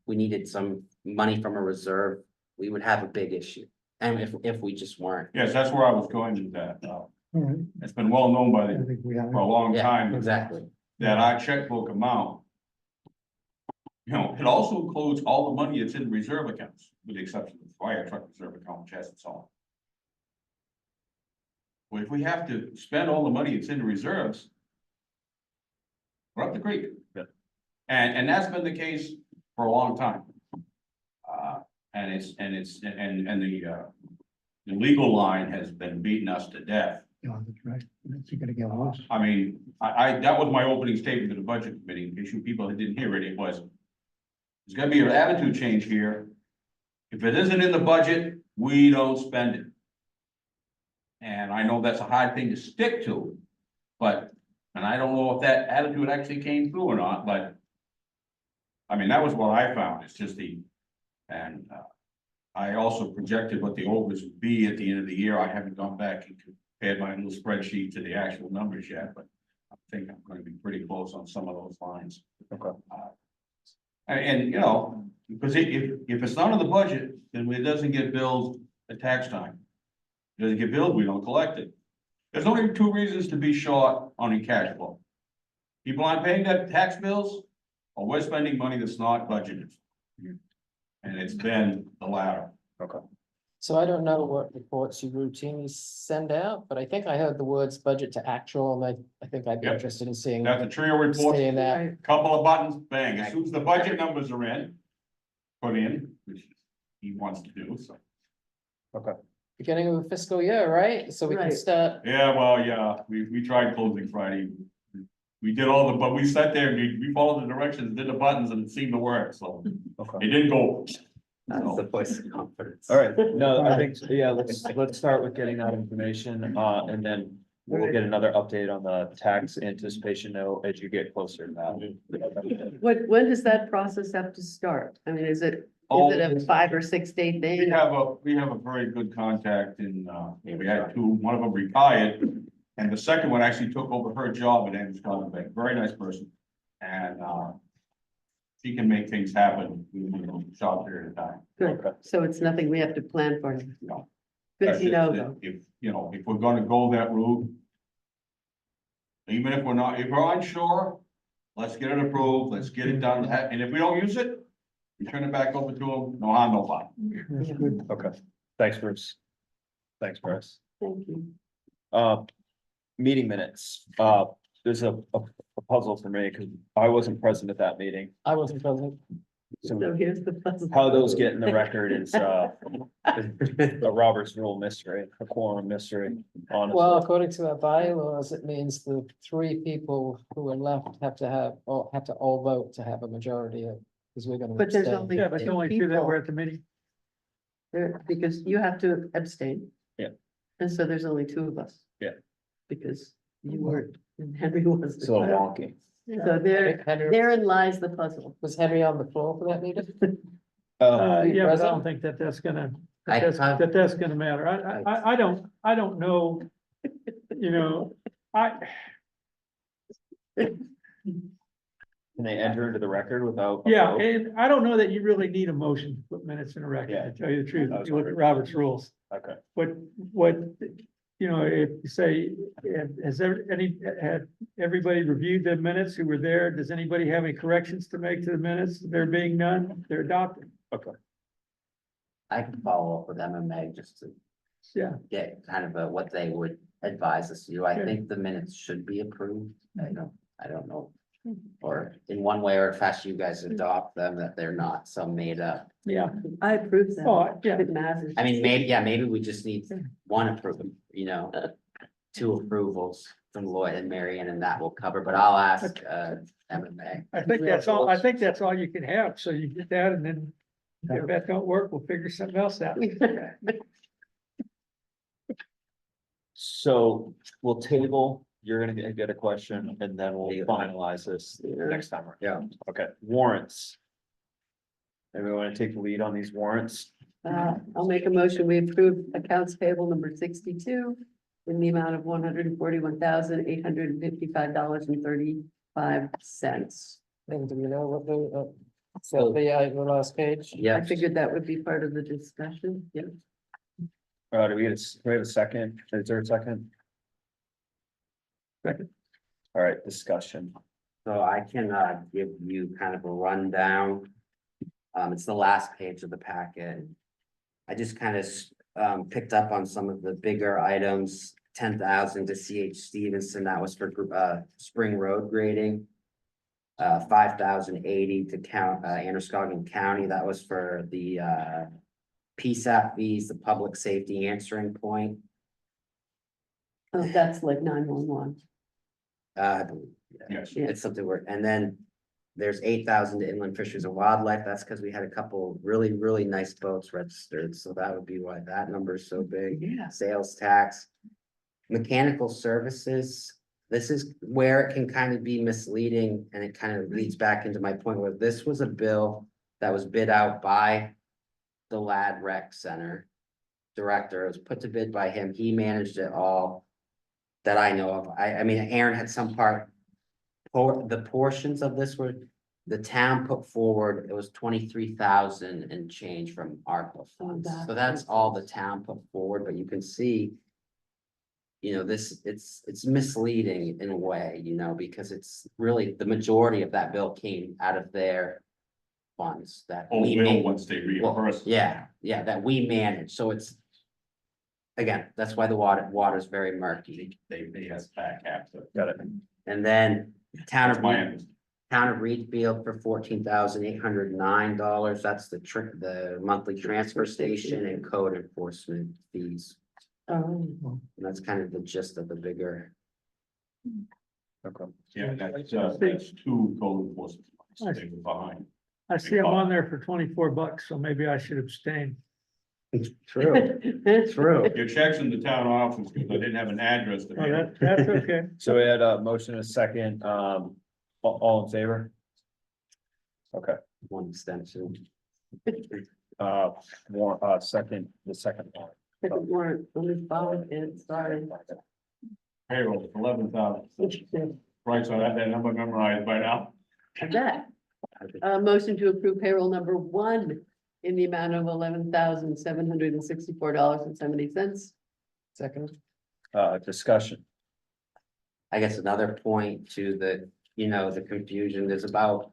needed some money from a reserve, we would have a big issue. And if we just weren't. yes, that's where I was going with that. all right, It's been well known by I the, think we have. for a long Yeah, time. exactly. That our checkbook amount. You know, it also includes all the money that's in reserve accounts, with the exception of the fire truck reserve account, which has its own. Well, if we have to spend all the money that's in the reserves. We're up the creek. Yeah. And that's been the case for a long time. And the legal line has been beating us to death. Yeah, that's right. It's gonna get worse. I mean, that was my opening statement to the budget committee, in case you people that didn't hear it, it was. There's gonna be an attitude change here. If it isn't in the budget, we don't spend it. And I know that's a hard thing to stick to, but, and I don't know if that attitude actually came through or not, but. I mean, that was what I found, it's just and I also projected what the overs would be at the end of the year. I haven't gone back and compared my little spreadsheet to the actual numbers yet, but I think I'm gonna be pretty close on some of those lines. Okay. And you know, because if it's not in the budget, then it doesn't get billed at tax time. It doesn't get billed, we don't collect it. There's only 2 reasons to be short on your cash flow. People aren't paying their tax bills, or we're spending money that's not budgeted. And it's been the latter. So I don't know what reports you routinely send out, but I think I heard the words budget to actual, and I think I'd be Yep. interested in seeing. Got the trio report, Seeing that. Right. couple of buttons, bang, as soon as the budget numbers are in. Put in, which he wants to do, so. Beginning of the fiscal year, right? So we can Right. start, Yeah, well, yeah, we tried closing Friday. We did but we sat there, we followed the directions, did the buttons, and it seemed to work, so Okay. it didn't go. That's the voice of confidence. All right, no, I think, yeah, let's start with getting that information, and then we'll get another update on the tax anticipation note as you get closer to that. When does that process have to start? I mean, is it a 5 or 6 day We thing? have a very good contact in, we had 2, one of them retired. And the second one actually took over her job at Andrews Common Bank, very nice person. And, she can make things happen in a short period of time. Good, so it's nothing we have to plan for. No. Good to know, though. If, you know, if we're gonna go that route. Even if if we're unsure, let's get it approved, let's get it done, and if we don't use it, we turn it back over to them, no harm, no foul. That's good. Okay, thanks, Bruce. Thanks, Bruce. Thank you. Meeting minutes, there's a puzzle for me, because I wasn't present at that meeting. I wasn't present. So So here's the puzzle. how those get in the record is, a Robert's rule mystery, a quorum mystery, Well, honestly. according to our bylaws, it means the three people who are left have to all vote to have a majority of, because we're gonna. But there's abstain. only Yeah, but the only two that were at the meeting. There, because you have to abstain. Yeah. And so there's only two of us. Yeah. Because you weren't, and Henry was. It's a little wonky. So there, Henry- therein lies the puzzle. Was Henry on the floor for that meeting? Yeah, but I Present? don't think that's gonna, I- that's gonna matter. I don't know. You know, Can they enter into the record without? a yeah, vote? and I don't know that you really need a motion to put minutes in a record, Yeah. to tell you the truth. I If was you look at wondering. Robert's rules. Okay, What, you know, if you say, has there had everybody reviewed the minutes who were there? Does anybody have any corrections to make to the minutes? There being none, they're adopted. I can follow up with MMA just to Yeah. get kind of what they would advise us to do. I Okay. think the minutes should be approved. I don't know. Or in one way or fashion, you guys adopt them, that they're not some made up. Yeah. I approve that. Oh, yeah. It matters. I mean, maybe we just need one approval, you know, two approvals from Lloyd and Marion, and that will cover, but I'll ask, MMA. I think that's all, I think that's all you can have. So you get that and then if that don't work, we'll figure something else out. so we'll table, you're gonna get a question, and then we'll Yeah. finalize this next time. Yeah. Okay, warrants. Everyone wanna take the lead on these warrants? I'll make a motion. We approve accounts payable number 62 in the amount of $141,855.35. And do you know what the last page? I Yeah, figured that would be part of the discussion. Yeah. Do we have a second? Is there a second? Second. All right, discussion. so I can, give you kind of a rundown. It's the last page of the packet. I just kind of, picked up on some of the bigger items, 10,000 to CH Stevenson, that was for, spring road grading. 5,080 to Androscoggin County, that was for the, PSAP fees, the public safety answering point. Oh, that's like 911. I believe, Yes. Yeah. it's something where, and then there's 8,000 to inland fisheries and wildlife. That's because we had a couple really, really nice boats registered. So that would be why that number is so big. Yeah. Sales tax. Mechanical services, this is where it can kind of be misleading, and it kind of leads back into my point where this was a bill that was bid out by the Lad Rec Center director. It was put to bid by him. He managed it all that I know of. I mean, Aaron had some part. The portions of this were, the town put forward, it was 23,000 and change from ARPA funds. that So that's makes all the sense. town put forward, but you can see. You know, this, it's misleading in a way, you know, because it's really, the majority of that bill came out of their funds that Oh, we will made. once they Well, reimburse. yeah, that we manage, so it's. Again, that's why the water's very murky, They has back after. Got it. and then town That's of, my understanding. town of Reedfield for $14,809, that's the monthly transfer station and code enforcement fees. Oh, And that's kind of the gist of the bigger, Okay. Yeah, that's two code enforcement. They were behind. I see I'm on there for $24, so maybe I should abstain. true, true. Your checks in the town office, because I didn't have an address to Oh, mail. that's okay. So we had a motion and a second, all in favor? Okay, One extension. second, the second one. second warrant, let me follow it, sorry. Payroll, 11,000. Right, so I have that number memorized by now. I bet. Motion to approve payroll number 1 in the amount of $11,764.70. Second. Discussion. I guess another point to the, the confusion is about.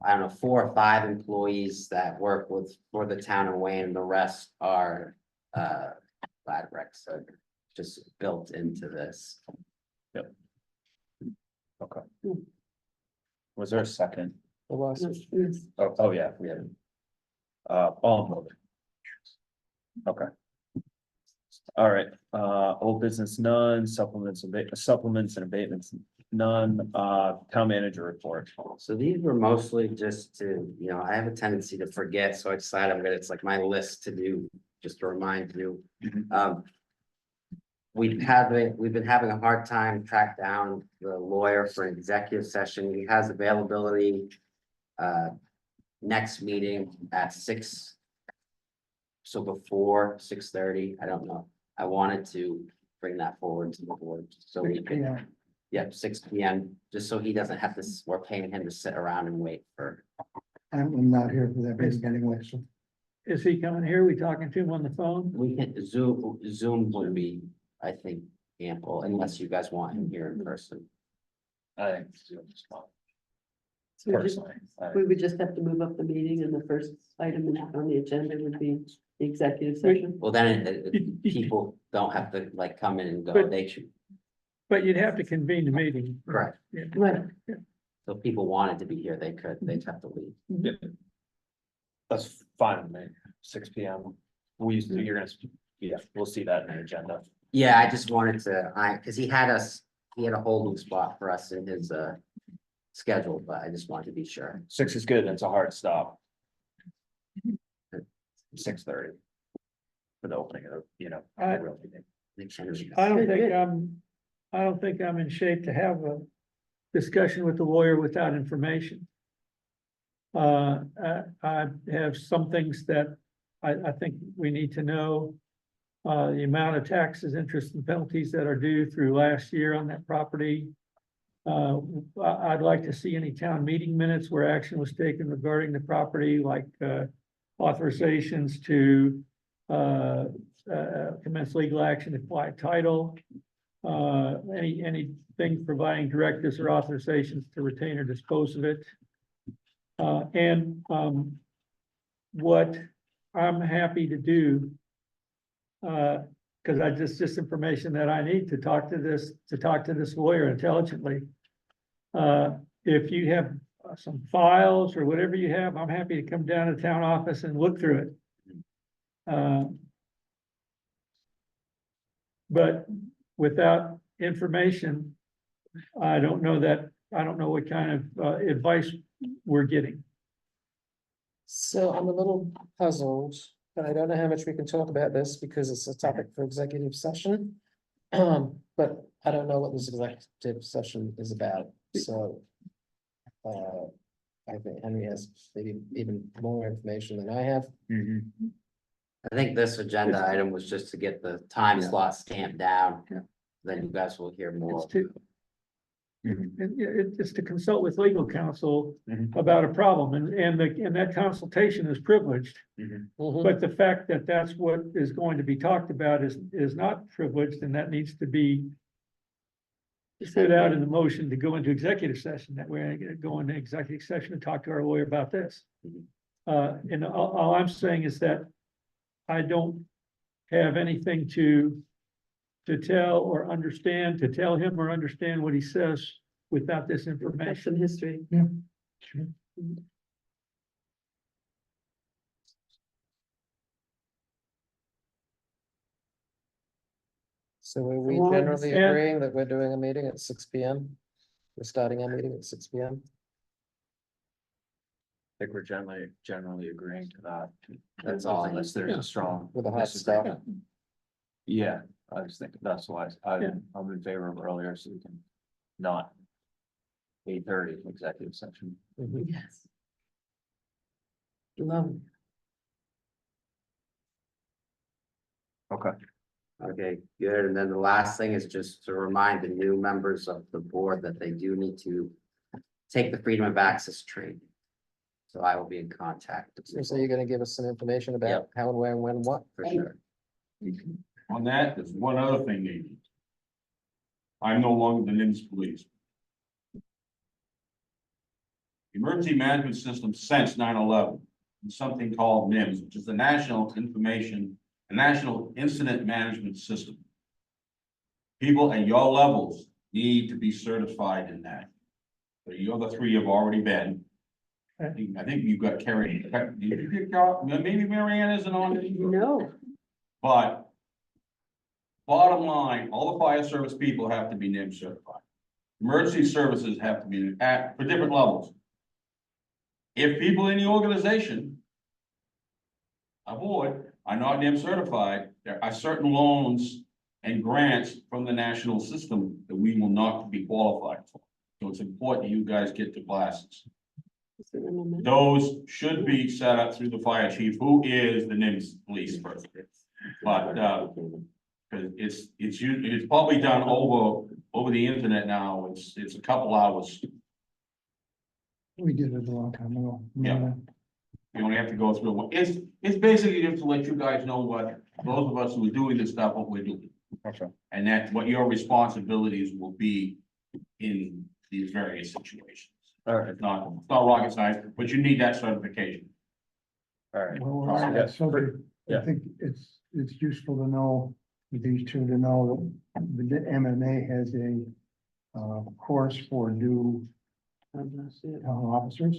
I don't know, 4 or 5 employees that work for the town of Wayne, the rest are, flat recs, so just built into this. Okay. Was there a second? The last, Oh, yeah, we had. All in favor? Okay. All right, old business, none, supplements and abatements, none, town manager report. So these were mostly just to, I have a tendency to forget, so I decided it's like my list to do, just to remind you. We've been having a hard time track down the lawyer for an executive session. He has availability. Next meeting at 6. So before 6:30, I don't know. I wanted to bring that forward to the board, so we can, yep, 6 p.m. Just so he doesn't have to, we're paying him to sit around and wait for. I'm not here for that meeting anyway, so. Is he coming here? We talking to him on the phone? We can, Zoom would be, I think, ample, unless you guys want him here in person. I think. Zoom's fine. We Personally, would just have to move up the meeting, and the first item on the agenda would be the executive session. Well, then people don't have to like come in and go, But- they should, But you'd have to convene the meeting. correct. Yeah. Right. So if people wanted to be here, they could, they'd have to leave. that's fine with me, 6 p.m. You're gonna, yeah, we'll see that in the agenda. Yeah, I just wanted to, cause he had a holding spot for us in his, schedule, but I just wanted to be sure. 6 is good, it's a hard stop. 6:30. For the opening of, I- the real meeting. I don't Good, think good. I don't think I'm in shape to have a discussion with the lawyer without information. I have some things that I think we need to know. The amount of taxes, interest and penalties that are due through last year on that property. I'd like to see any town meeting minutes where action was taken regarding the property, like, authorizations to, commence legal action to acquire title. Anything providing directives or authorizations to retain or dispose of it. What I'm happy to do. Cause just information that I need to talk to this lawyer intelligently. If you have some files or whatever you have, I'm happy to come down to the town office and look through it. But without information, I don't know what kind of advice we're getting. so I'm a little puzzled, but I don't know how much we can talk about this because it's a topic for executive session. But I don't know what this executive session is about, so. I think Henry has maybe even more information than I have. I think this agenda item was just to get the time slot stamped down. Yeah. Then you guys will hear more. It's to consult with legal counsel Mhm. about a problem, and that consultation is privileged. Mhm. But the fact that that's what is going to be talked about is not privileged, and that needs to be set out in the motion to go into executive session, that we're gonna go into executive session and talk to our lawyer about this. And all I'm saying is that I don't have anything to tell or understand, to tell him or understand what he says without this That's information. some history. Yeah, sure. So are we Well, generally yeah. agreeing that we're doing a meeting at 6 p.m.? We're starting our meeting at 6 p.m. I think we're generally agreeing to that. That's all I need. Unless there's a strong. With a hot stop. Yeah, I was thinking, that's why Yeah. I'm in favor of earlier, so we can not. 8:30 executive session. Mhm. Yes. Love. Okay. Okay, good. And then the last thing is just to remind the new members of the board that they do need to take the freedom of access training. So I will be in contact. So you're gonna give us some information about Yep. how and where and when, what? For sure. On that, there's one other thing, Nate. I'm no longer the NIMS police. Emergency Management System since 9/11 is something called NIMS, which is the National Incident Management System. People at your levels need to be certified in that. So you other three have already been. I think you've got Carrie, maybe Mary Ann isn't on it. No, But bottom line, all the fire service people have to be NIMS certified. Emergency services have to be for different levels. If people in the organization aboard are not NIMS certified, there are certain loans and grants from the national system that we will not be qualified for. So it's important you guys get the classes. Those should be set up through the fire chief, who is the NIMS police person. But, cause it's probably done over the internet now. It's a couple hours. We did it a long time ago. Yeah. You only have to go through. It's basically just to let you guys know what, those of us who are doing this stuff, what we're doing. Okay. And that what your responsibilities will be in these various situations. All right, It's not rocket science, but you need that certification. all right. Well, we're on that subject. I Yeah. think it's useful to know, for these two to know that the MMA has a course for new town officers,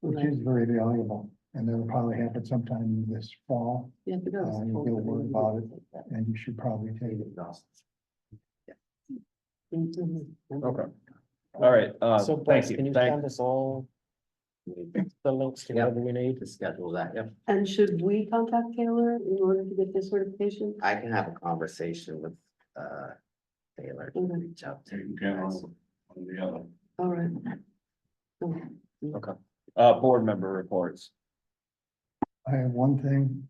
which is very valuable. And that'll probably happen sometime this fall, yes, it does. you'll get word about it, and you should probably take it. Okay. All right, So thank Bryce, you. can you Thank, send us all the links to Yep. whatever we need? To schedule that, yep. And should we contact Taylor in order to get this certification? I can have a conversation with, Taylor, to Okay. reach out to. Taken care of on the other. All right. okay. Board member reports. I have one thing,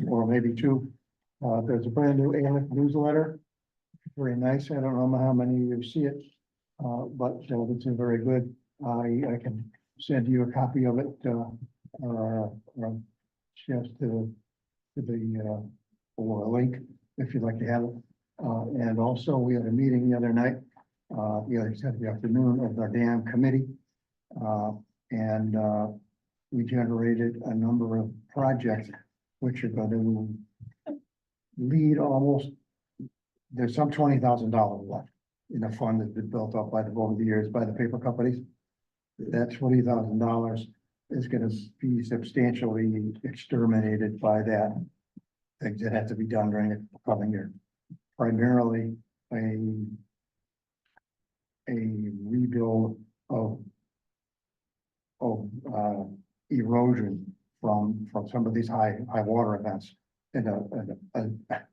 or maybe two. There's a brand new ALF newsletter. Very nice. I don't know how many of you see it. But it's very good. I can send you a copy of it, just to the, or a link if you'd like to have it. And also we had a meeting the other night, the other Saturday afternoon of our dam committee. And we generated a number of projects which are going to lead almost, there's some $20,000 left in a fund that's been built up over the years by the paper companies. That $20,000 is gonna be substantially exterminated by that. Things that have to be done during the coming year. Primarily a rebuild of erosion from some of these high water events. And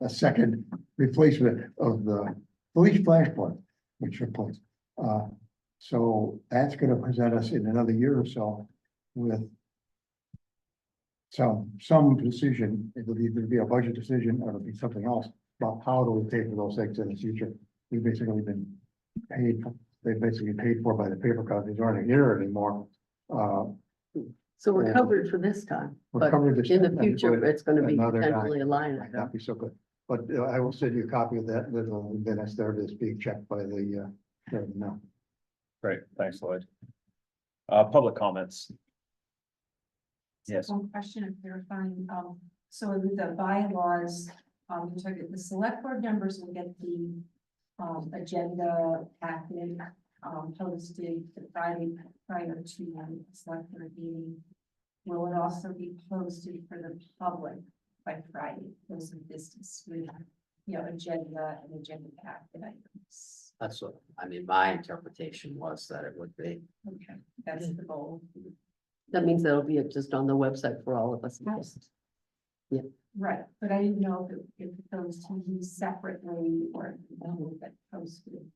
a second replacement of the police flashpoint, which took place. So that's gonna present us in another year or so with some decision. It'll either be a budget decision or it'll be something else about how do we pay for those things in the future. We've basically been paid, they've basically paid for by the paper companies aren't here anymore. So we're Yeah. covered for this time, We're but covered this in the time, future, but it's gonna be another time. potentially a line Might item. not be so good, but I will send you a copy of that little minutes there that's being checked by the, now. Great, thanks, Lloyd. Public comments. Yes. One question of clarifying, so with the bylaws, you took it, the select board members will get the agenda packet, posted the Friday prior to the select board meeting. Will it also be posted for the public by Friday, those of business with, agenda and agenda packet items? That's what, I mean, my interpretation was that it would be. Okay, that's the goal. That means that'll be just on the website for all of us. Right, but I didn't know if those to be separately or get posted.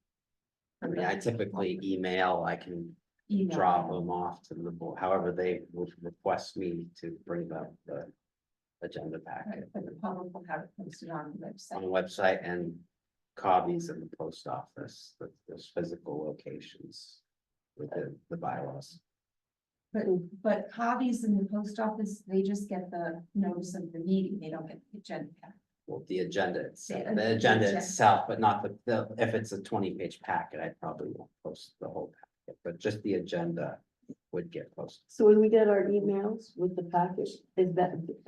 I mean, I typically email, I can Email. drop them off to the board, however they would request me to bring up the agenda Right, packet but the public will have it posted on the on the website. website and copies in the post office, those physical locations. with the bylaws. But copies in the post office, they just get the notice of the meeting, they don't get the agenda. Well, the agenda itself, Yeah, the the agenda agenda. itself, but not if it's a 20-page packet, I probably won't post the whole packet, but just the agenda would get posted. So when we get our emails with the package,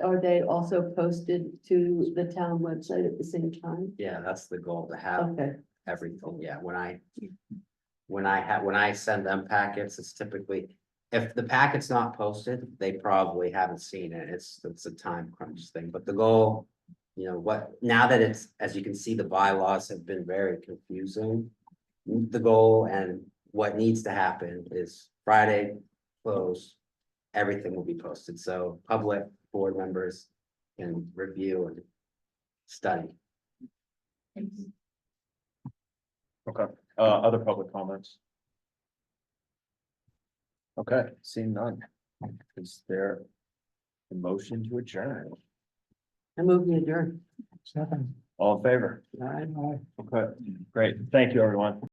are they also posted to the town website at the same time? Yeah, that's the goal, to have Okay, everything, yeah, when I send them packets, it's typically, if the packet's not posted, they probably haven't seen it, it's a time crunch thing, but the goal. You know, now that it's, as you can see, the bylaws have been very confusing. The goal and what needs to happen is Friday close, everything will be posted, so public board members can review and study. Okay, other public comments? Okay, seeing none. Is there a motion to adjourn? I move the adjourn. Second. All in favor? All right. Okay, great. Thank you, everyone.